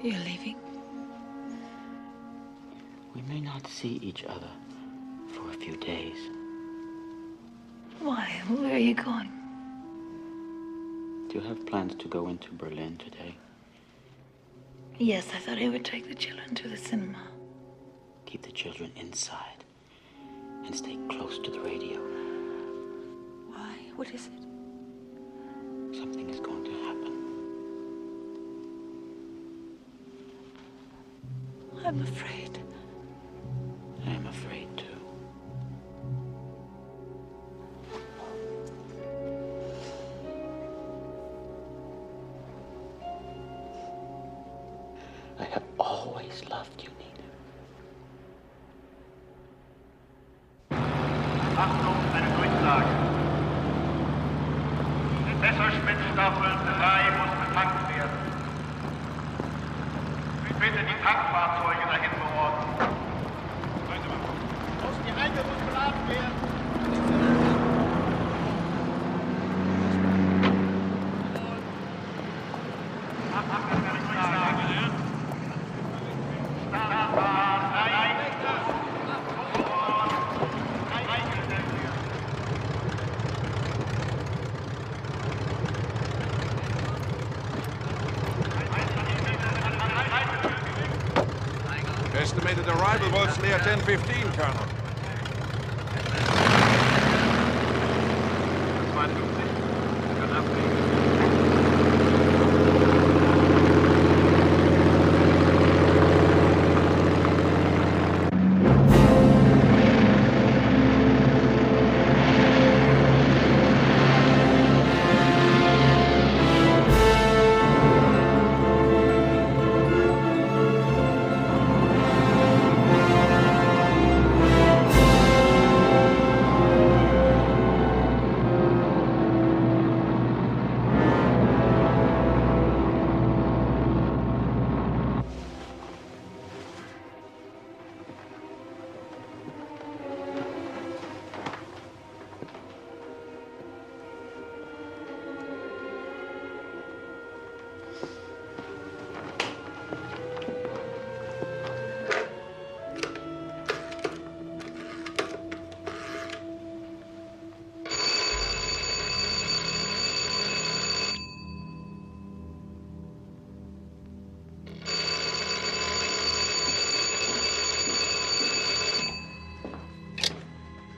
You're leaving? We may not see each other for a few days. Why? Where are you going? Do you have plans to go into Berlin today? Yes, I thought I would take the children to the cinema. Keep the children inside and stay close to the radio. Why? What is it? Something is going to happen. I'm afraid. I am afraid too. I have always loved you, Nina. Achtung, eine Durchsage. Messerschmittstaffel 3 muss betankt werden. Bitte die Tankfahrzeuge dahin beordern. Die Heide muss beladen werden. Estimated arrival was near 10:15, Colonel.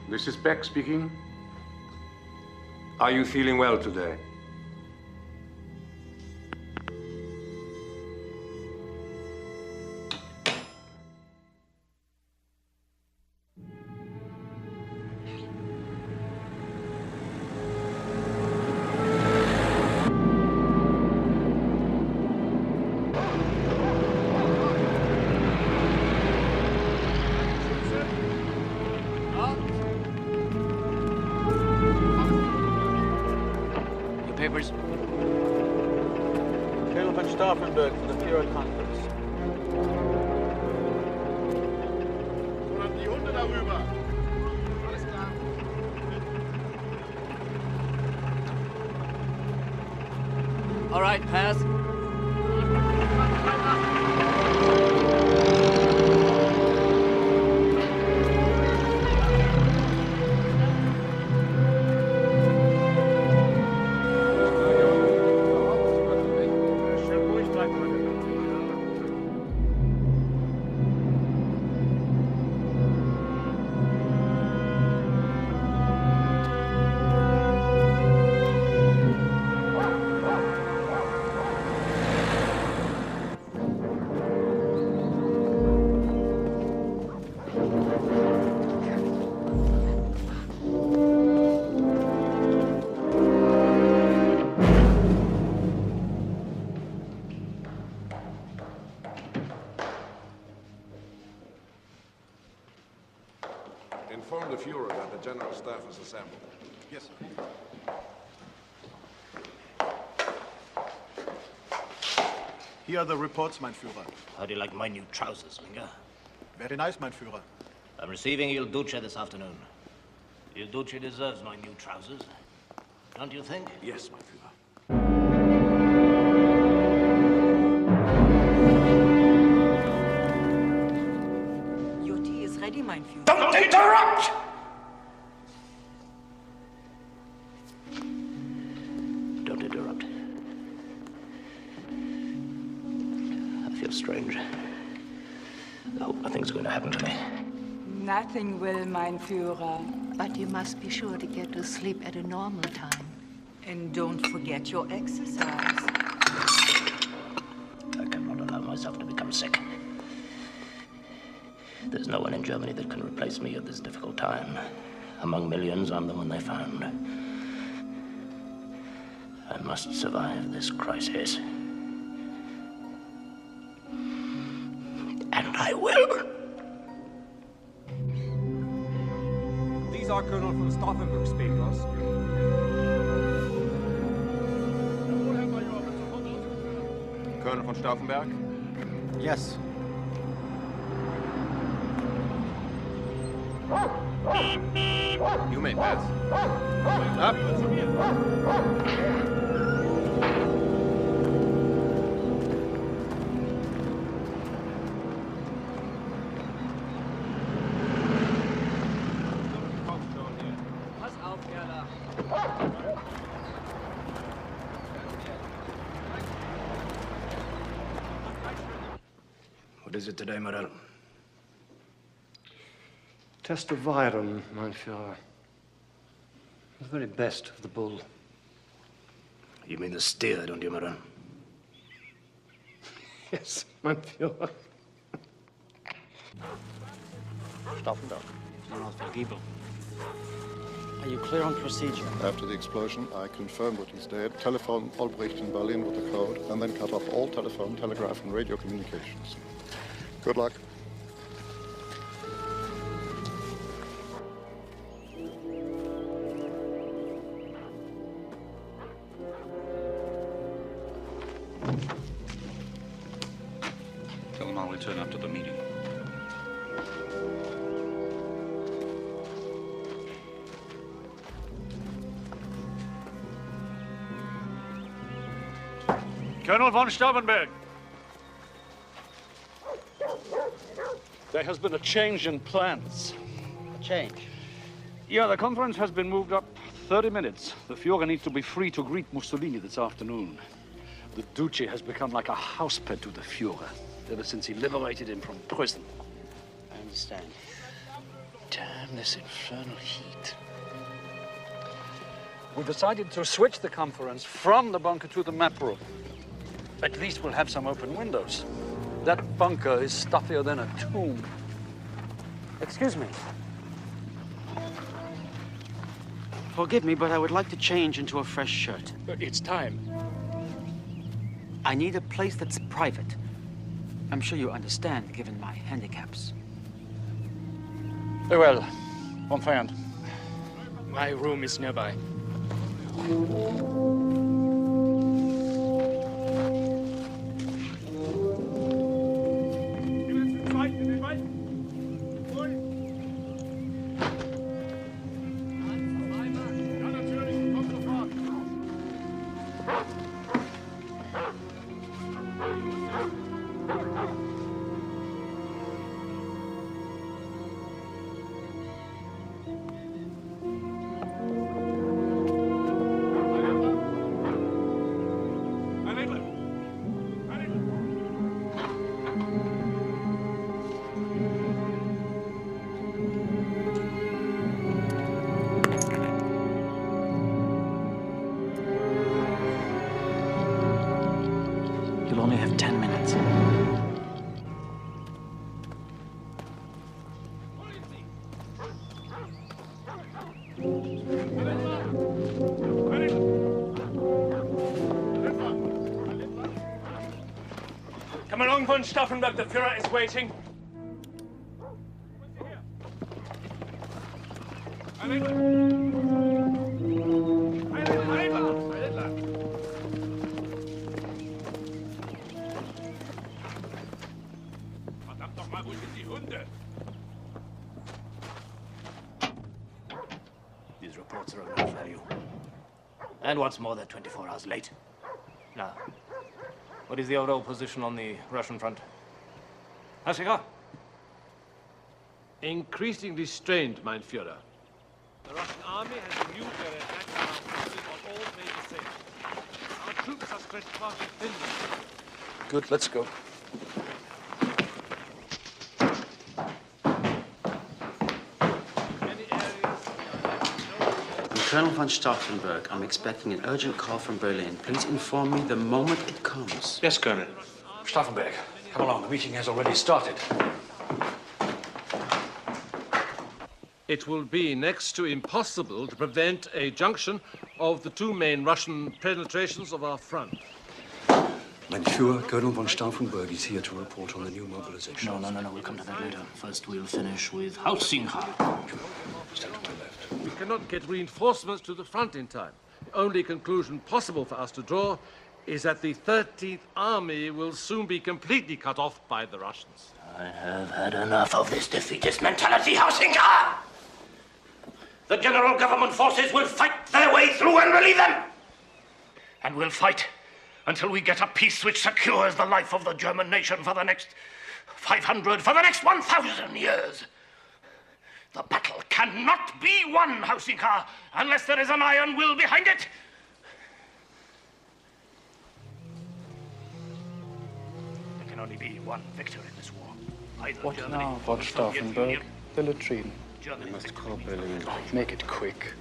This is Beck speaking. Are you feeling well today? Papers. Colonel von Stauffenberg for the Führer Conference. Die Hunde darüber. Alles klar. All right, pass. Führer that the General Staff is assembled. Yes, sir. Here are the reports, mein Führer. How do you like my new trousers, Linger? Very nice, mein Führer. I'm receiving Il Duce this afternoon. Il Duce deserves my new trousers. Don't you think? Yes, mein Führer. Your tea is ready, mein Führer. Don't interrupt! Don't interrupt. I feel strange. I hope nothing's going to happen to me. Nothing will, mein Führer. But you must be sure to get to sleep at a normal time. And don't forget your exercise. I cannot allow myself to become sick. There's no one in Germany that can replace me at this difficult time. Among millions, I'm the one they found. I must survive this crisis. And I will. These are Colonel von Stauffenberg's papers. Colonel von Stauffenberg? Yes. You may pass. Up. What is it today, Morel? Test of iron, mein Führer. The very best of the bull. You mean the steer, don't you, Morel? Yes, mein Führer. Stauffenberg. General Vergiebel. Are you clear on procedure? After the explosion, I confirmed that he's dead, telephoned Albrecht in Berlin with the code, and then cut off all telephone, telegraph, and radio communications. Good luck. Tell them I'll return after the meeting. Colonel von Stauffenberg. There has been a change in plans. A change? Yeah, the conference has been moved up 30 minutes. The Führer needs to be free to greet Mussolini this afternoon. The Duce has become like a house pet to the Führer ever since he liberated him from prison. I understand. Damn this infernal heat. We decided to switch the conference from the bunker to the map room. At least we'll have some open windows. That bunker is stuffier than a tomb. Excuse me. Forgive me, but I would like to change into a fresh shirt. It's time. I need a place that's private. I'm sure you understand, given my handicaps. Very well. On hand. My room is nearby. You'll only have 10 minutes. Come along, von Stauffenberg. The Führer is waiting. Verdammt noch mal, wo sind die Hunde? These reports are of no value. And what's more, they're 24 hours late. Now, what is the overall position on the Russian front? Hasika? Increasingly strained, mein Führer. The Russian army has renewed their attacks on our forces on all major sectors. Our troops are stretched far too thin. Good, let's go. Colonel von Stauffenberg, I'm expecting an urgent call from Berlin. Please inform me the moment it comes. Yes, Colonel. Stauffenberg, come along. The meeting has already started. It will be next to impossible to prevent a junction of the two main Russian penetrations of our front. Mein Führer, Colonel von Stauffenberg, is here to report on the new mobilization. No. We'll come to that later. First, we'll finish with Hausinga. Stand to my left. We cannot get reinforcements to the front in time. The only conclusion possible for us to draw is that the 13th Army will soon be completely cut off by the Russians. I have had enough of this defeatist mentality, Hausinga! The general government forces will fight their way through and relieve them! And we'll fight until we get a peace which secures the life of the German nation for the next 500, for the next 1,000 years. The battle cannot be won, Hausinga, unless there is an iron will behind it. There can only be one victor in this war. Either What Germany now, or von the Soviet Stauffenberg? Union. The latrine. Germany must call Berlin. Make it quick.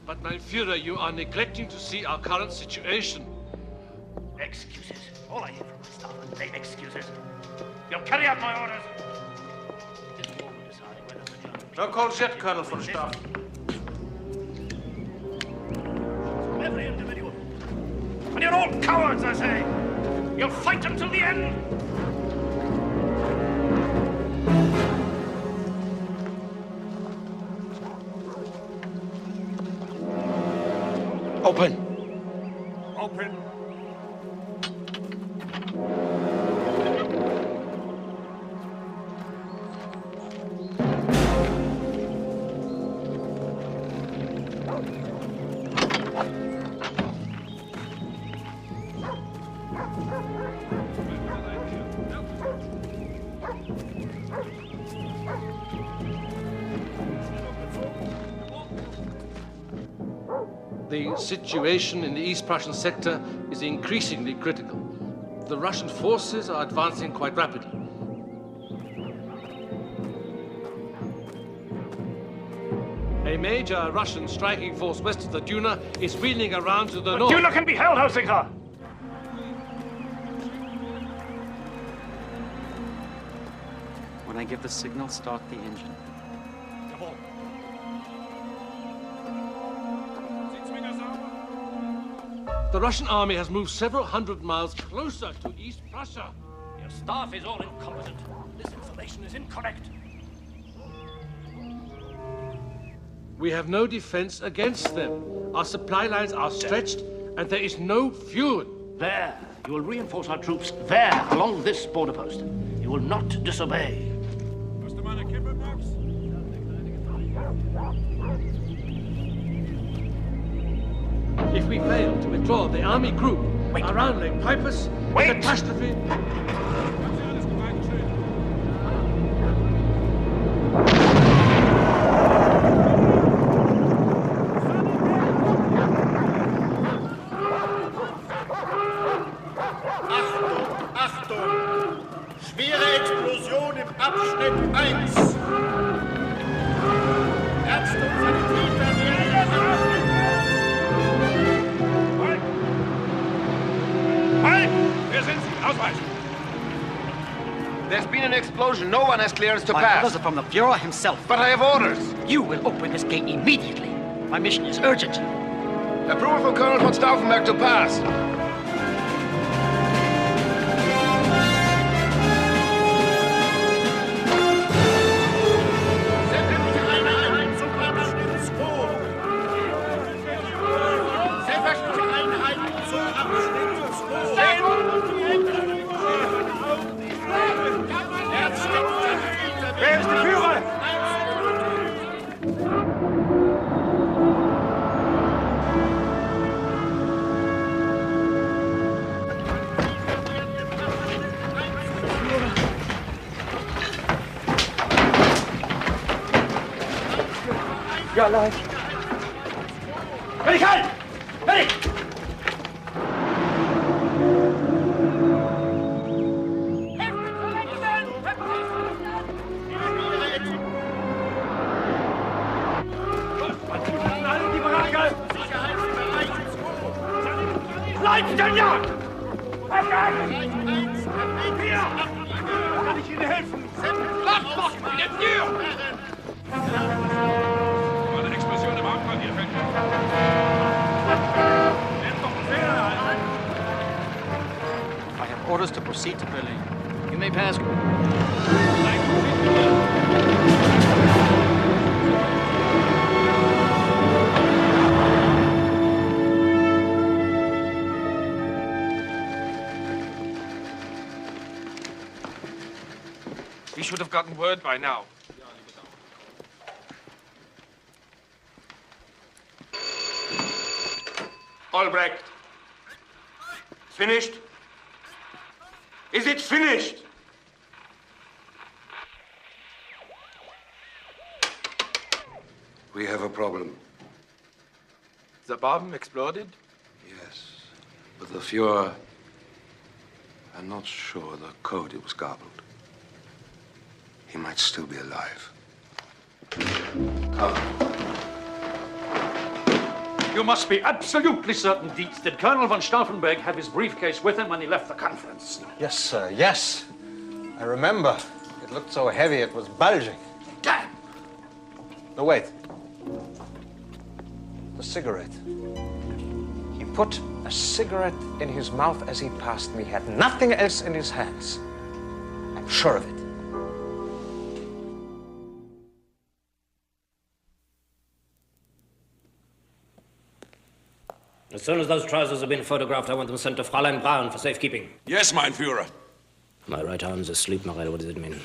But, mein Führer, you are neglecting to see our current situation. Excuses. All I hear from my staff are vain excuses. You'll carry out my orders. This war will decide whether the Germans... No calls yet, Colonel von Staff. Every individual. And you're all cowards, I say. You'll fight until the end. Open. Open. The situation in the East Prussian sector is increasingly critical. The Russian forces are advancing quite rapidly. A major Russian striking force west of the Duna is wheeling around to the north. Duna can be held, Hausinga! When I give the signal, start the engine. The Russian army has moved several hundred miles closer to East Prussia. Your staff is all incompetent. This information is incorrect. We have no defense against them. Our supply lines are stretched, and there is no fuel. There. You will reinforce our troops there, along this border post. You will not disobey. Hast du meine Kippe, Max? If we fail to withdraw the army group around Lake Peipus, catastrophe. Achtung! Schwere Explosion im Abschnitt 1. Ärzte und Sanitäter werden Halt! Wir sind Sie! Ausweichen! There's been an explosion. No one has clearance to My pass. orders are from the Fuhrer himself. But I have orders. You will open this gate immediately. My mission is urgent. Approval from Colonel von Stauffenberg to pass. Ja, leid. Fertig halten! Fertig! Bleibt denn ja! Hier! Kann ich Ihnen helfen? Lacht doch! Jetzt hier! Eine Explosion im Hauptquartier, fällt mir. Nehmt doch einen Fehler ein! I have orders to proceed to Berlin. You may pass. We should have gotten word by now. Albrecht. Finished? Is it finished? We have a problem. The bomb exploded? Yes, but the Fuhrer... I'm not sure the code it was garbled. He might still be alive. Come. You must be absolutely certain, Dietz, did Colonel von Stauffenberg have his briefcase with him when he left the conference? Yes, sir, yes. I remember. It looked so heavy, it was bulging. Damn! No, wait. The cigarette. He put a cigarette in his mouth as he passed me. He had nothing else in his hands. I'm sure of it. As soon as those trousers have been photographed, I want them sent to Fräulein Braun for safekeeping. Yes, mein Führer. My right arm's asleep, Morel. What does it mean?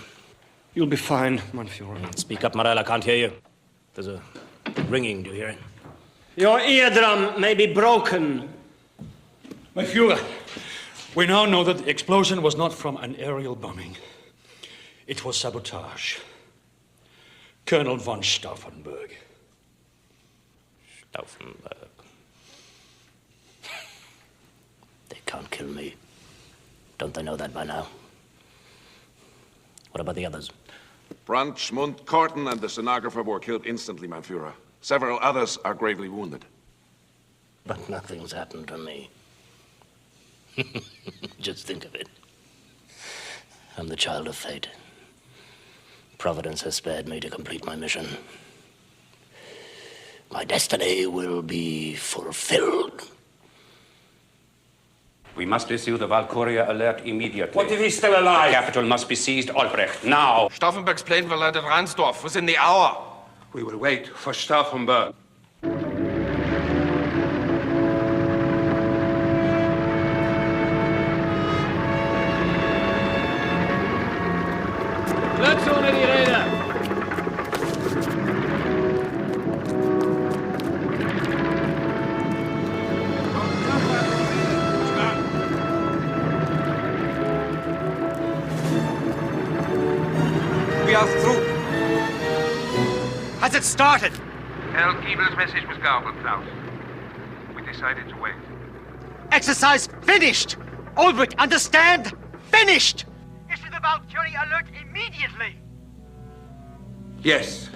You'll be fine, mein Führer. Speak up, Morel. I can't hear you. There's a ringing. Do you hear it? Your eardrum may be broken. My Führer, we now know that the explosion was not from an aerial bombing. It was sabotage. Colonel von Stauffenberg. Stauffenberg. They can't kill me. Don't they know that by now? What about the others? Brandt, Schmund, Korten, and the stenographer were killed instantly, mein Führer. Several others are gravely wounded. But nothing's happened to me. Just think of it. I'm the child of fate. Providence has spared me to complete my mission. My destiny will be fulfilled. We must issue the Valkyria alert immediately. What if he's still alive? The capital must be seized, Albrecht, now. Stauffenberg's plane will land at Ransdorf within the hour. We will wait for Stauffenberg. Platz ohne die Räder! We are through. Has it started? Herr Giebel's message was garbled, Klaus. We decided to wait. Exercise finished! Ulrich, understand? Finished! Issue the Valkyrie alert immediately! Yes.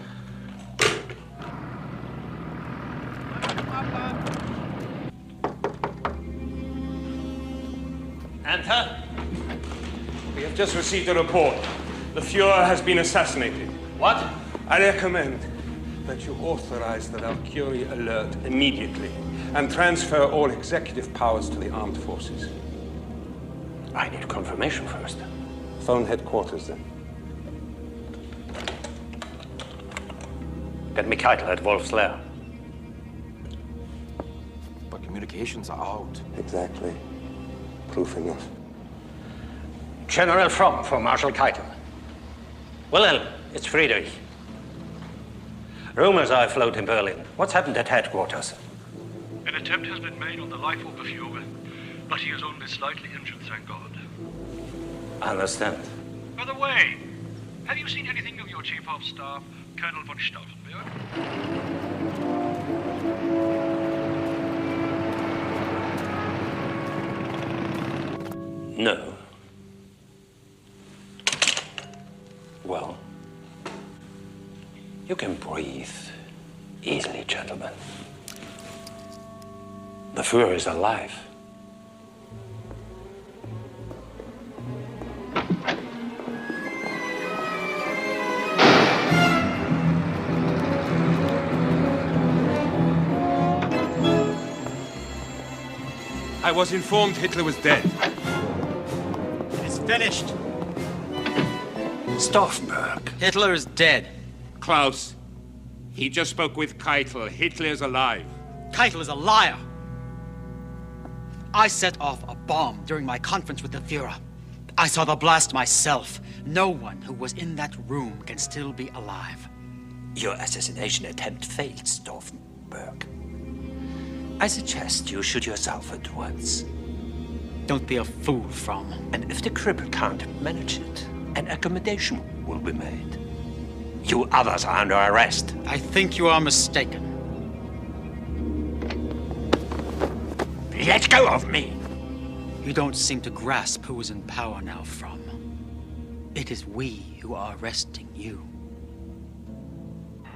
Enter. We have just received a report. The Fuhrer has been assassinated. What? I recommend that you authorize the Valkyrie alert immediately and transfer all executive powers to the armed forces. I need confirmation first. Phone headquarters, then. Get me Keitel at Wolf's Lair. But communications are out. Exactly. Proof enough. General Fromm for Marshal Keitel. Wilhelm, it's Friedrich. Rumors are afloat in Berlin. What's happened at headquarters? An attempt has been made on the life of the Fuhrer, but he is only slightly injured, thank God. I understand. By the way, have you seen anything of your chief of staff, Colonel von Stauffenberg? No. Well, you can breathe easily, gentlemen. The Führer is alive. I was informed Hitler was dead. It's finished. Stauffenberg. Hitler is dead. Klaus, he just spoke with Keitel. Hitler is alive. Keitel is a liar. I set off a bomb during my conference with the Führer. I saw the blast myself. No one who was in that room can still be alive. Your assassination attempt failed, Stauffenberg. I suggest you shoot yourself at once. Don't be a fool, Fromm. And if the cripple can't manage it, an accommodation will be made. You others are under arrest. I think you are mistaken. Let go of me! You don't seem to grasp who is in power now, Fromm. It is we who are arresting you.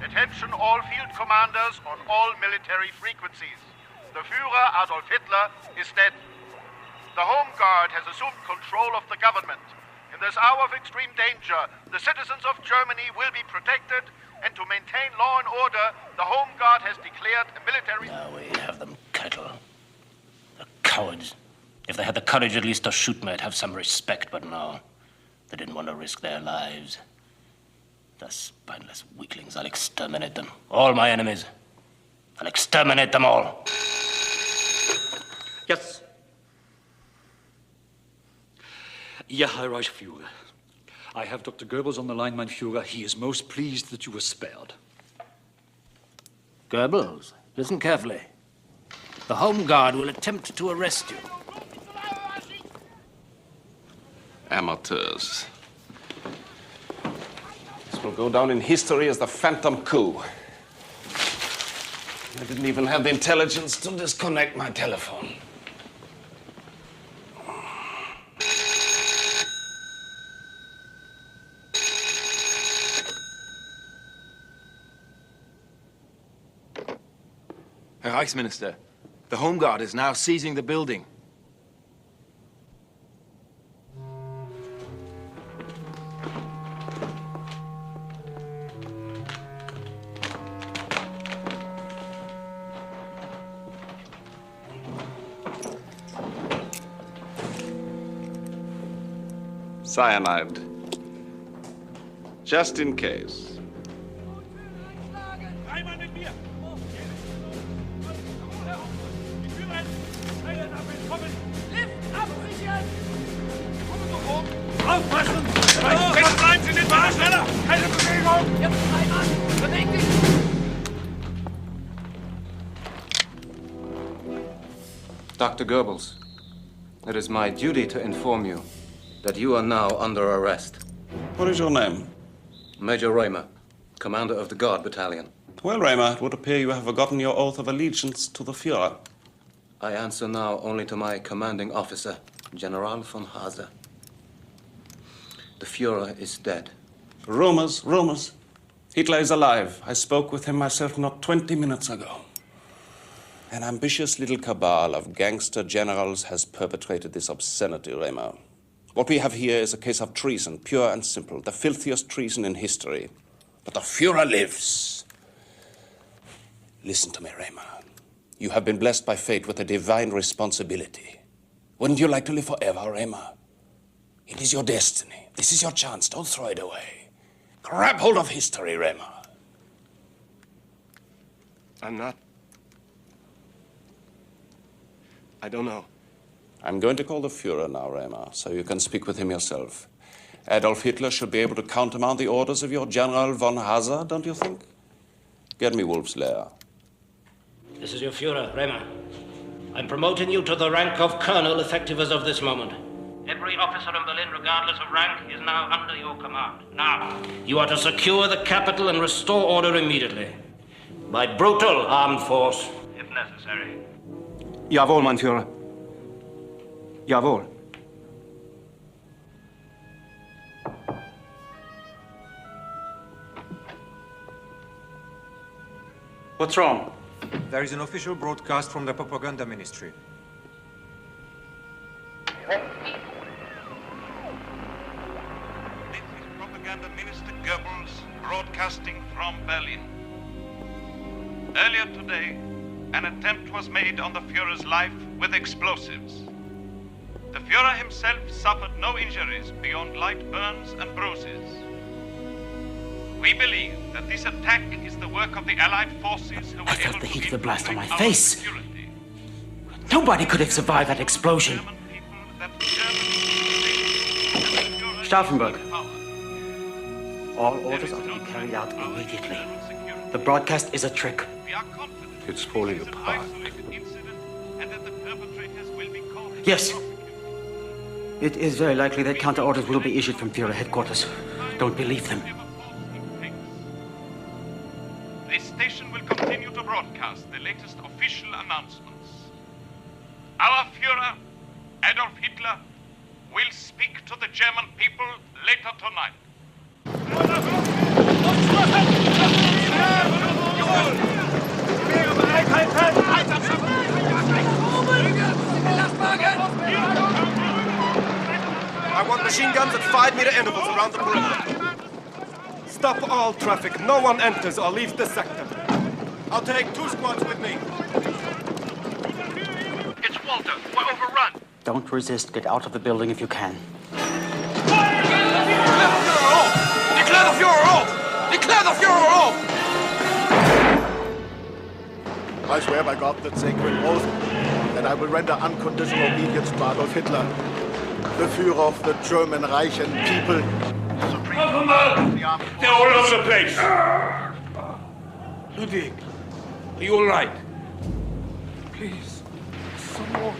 Attention all field commanders on all military frequencies. The Führer, Adolf Hitler, is dead. The Home Guard has assumed control of the government. In this hour of extreme danger, the citizens of Germany will be protected, and to maintain law and order, the Home Guard has declared a military... Now we have them, Keitel. The cowards. If they had the courage at least to shoot me, I'd have some respect, but no. They didn't want to risk their lives. The spineless weaklings, I'll exterminate them. All my enemies. I'll exterminate them all. Yes. Ja, Herr Reichsführer. I have Dr. Goebbels on the line, mein Führer. He is most pleased that you were spared. Goebbels, listen carefully. The Home Guard will attempt to arrest you. Amateurs. This will go down in history as the Phantom Coup. I didn't even have the intelligence to disconnect my telephone. Herr Reichsminister, the Home Guard is now seizing the building. Cyanide. Just in case. Aufpassen! Rechts rein, Sie sind mal schneller! Keine Bewegung! Jetzt rein an! Beweg dich! Dr. Goebbels, it is my duty to inform you that you are now under arrest. What is your name? Major Raymer, commander of the Guard Battalion. Well, Raymer, it would appear you have forgotten your oath of allegiance to the Führer. I answer now only to my commanding officer, General von Hase. The Führer is dead. Rumors, rumors. Hitler is alive. I spoke with him myself not 20 minutes ago. An ambitious little cabal of gangster generals has perpetrated this obscenity, Raymer. What we have here is a case of treason, pure and simple, the filthiest treason in history. But the Führer lives. Listen to me, Raymer. You have been blessed by fate with a divine responsibility. Wouldn't you like to live forever, Raymer? It is your destiny. This is your chance. Don't throw it away. Grab hold of history, Raymer. I'm not. I don't know. I'm going to call the Führer now, Raymer, so you can speak with him yourself. Adolf Hitler should be able to countermand the orders of your General von Hase, don't you think? Get me Wolf's Lair. This is your Führer, Raymer. I'm promoting you to the rank of Colonel effective as of this moment. Every officer in Berlin, regardless of rank, is now under your command. Now, you are to secure the capital and restore order immediately. By brutal armed force, if necessary. Jawohl, mein Führer. Jawohl. What's wrong? There is an official broadcast from the propaganda ministry. This is Propaganda Minister Goebbels broadcasting from Berlin. Earlier today, an attempt was made on the Führer's life with explosives. The Führer himself suffered no injuries beyond light burns and bruises. We believe that this attack is the work of the Allied forces who were I felt able the to heat of the blast on my infiltrate our face. security. Nobody could have survived that explosion. Stauffenberg. All orders are to be carried out immediately. The broadcast is a trick. It's falling apart. Yes. It is very likely that counter orders will be issued from Führer headquarters. Don't believe them. This station will continue to broadcast the latest official announcements. Our Führer, Adolf Hitler, will speak to the German people later tonight. I want machine guns at 5-meter intervals around the perimeter. Stop all traffic. No one enters or leaves this sector. I'll take 2 squads with me. It's Walter. We're overrun. Don't resist. Get out of the building if you can. Declare the Führer off! Declare the Führer off! I swear by God that sacred oath that I will render unconditional obedience to Adolf Hitler, the Führer of the German Reich and people. They're all over the place. Ludwig, are you all right? Please, some more.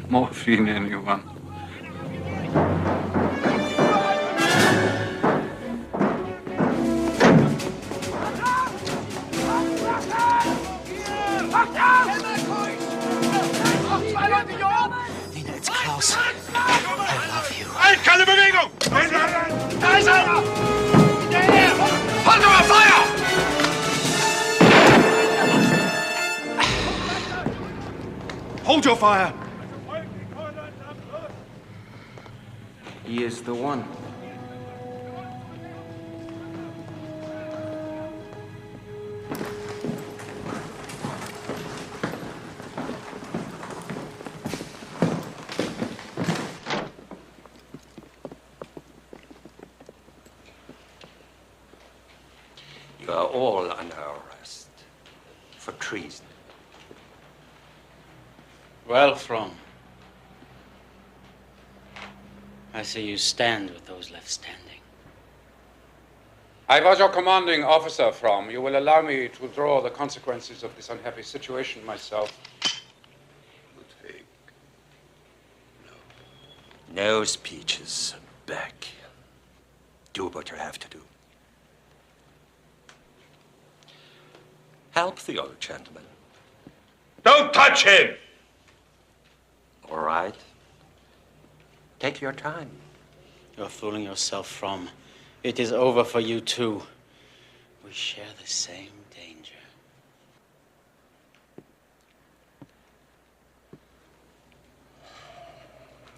Morphine, anyone? Nina, it's Klaus. I love you. Halt, keine Bewegung! Da ist er! Halt über Feuer! Hold your fire! He is the one. You are all under arrest for treason. Well, Fromm. I see you stand with those left standing. I was your commanding officer, Fromm. You will allow me to draw the consequences of this unhappy situation myself. Ludwig. No speeches. Back. Do what you have to do. Help the old gentleman. Don't touch him! All right. Take your time. You're fooling yourself, Fromm. It is over for you too. We share the same danger.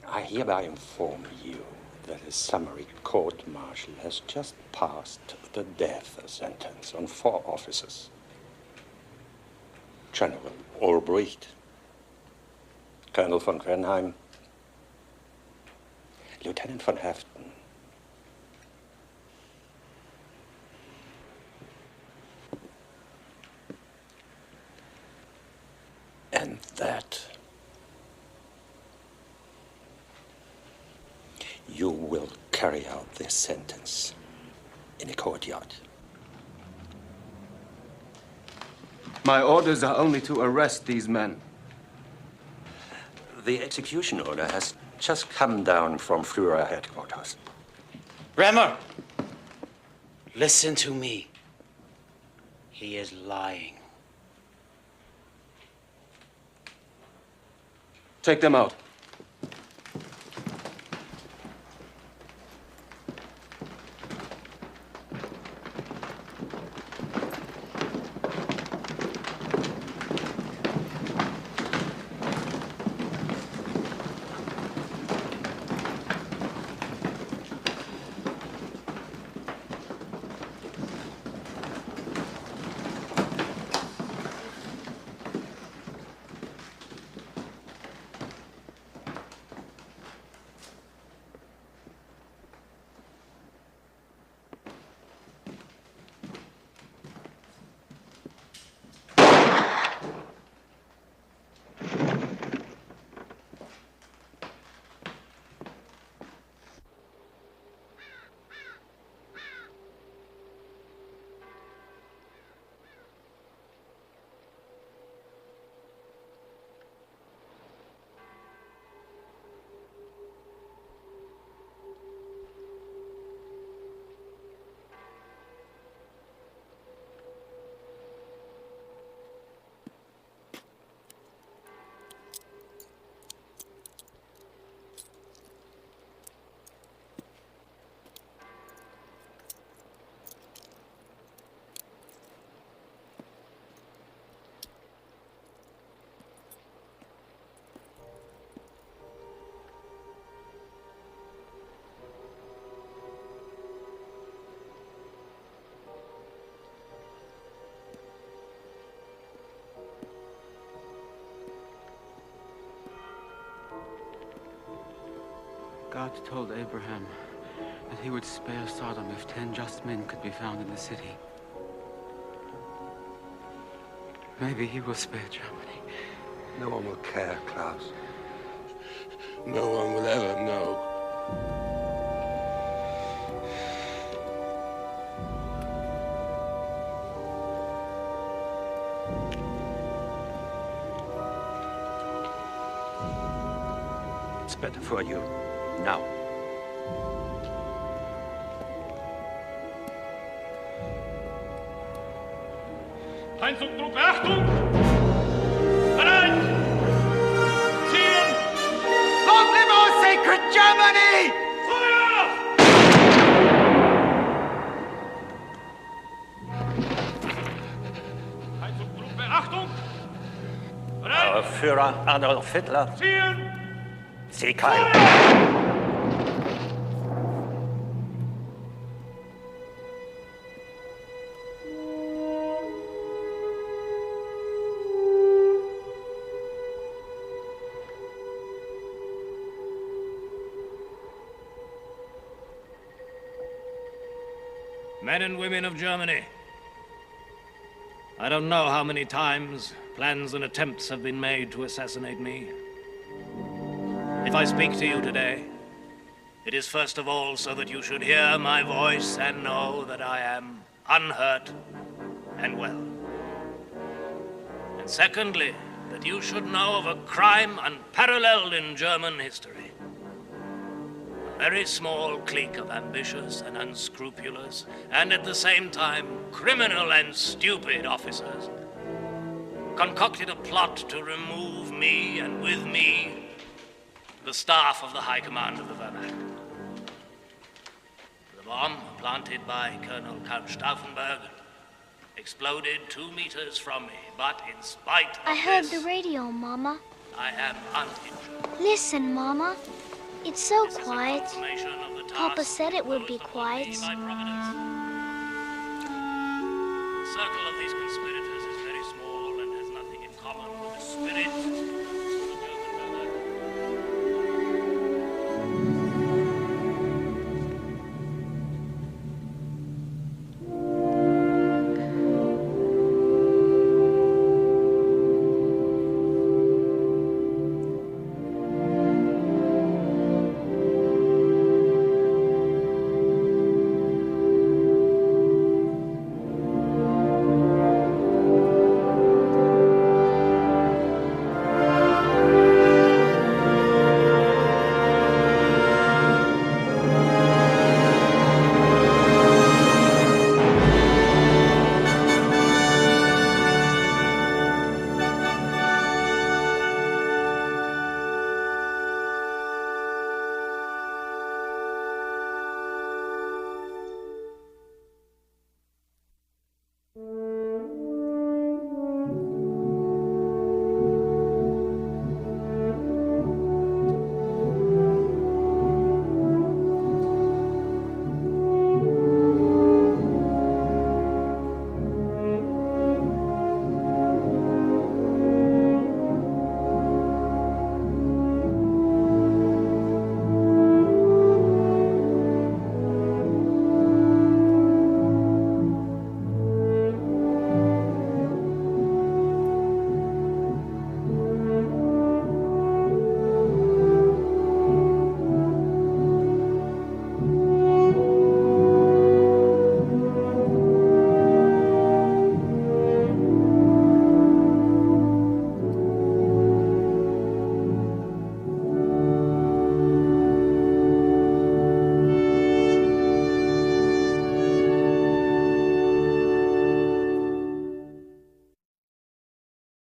I hereby inform you that a summary court-martial has just passed the death sentence on 4 officers. General Albrecht, Colonel von Grenheim, Lieutenant von Haften, and that you will carry out this sentence in a courtyard. My orders are only to arrest these men. The execution order has just come down from Führer headquarters. Bremer! Listen to me. He is lying. Take them out. God told Abraham that he would spare Sodom if 10 just men could be found in the city. Maybe he will spare Germany. No one will care, Klaus. No one will ever know. It's better for you now. Einzugtruppe, Achtung! Bereit! Zielen! Long live our sacred Germany! Feuer! Einzugtruppe, Achtung! Bereit! Our Führer Adolf Hitler. Zielen! Sieg heil! Men and women of Germany, I don't know how many times plans and attempts have been made to assassinate me. If I speak to you today, it is first of all so that you should hear my voice and know that I am unhurt and well. And secondly, that you should know of a crime unparalleled in German history. A very small clique of ambitious and unscrupulous, and at the same time criminal and stupid officers, concocted a plot to remove me, and with me, the staff of the High Command of the Wehrmacht. The bomb, planted by Colonel Count Stauffenberg, exploded 2 meters from me, but in spite of I heard this, the radio, Mama. I am uninjured. Listen, Mama. It's so This is a quiet. confirmation of the Papa task said it would be imposed upon me quiet. by Providence. The circle of these conspirators is very small and has nothing in common with the spirit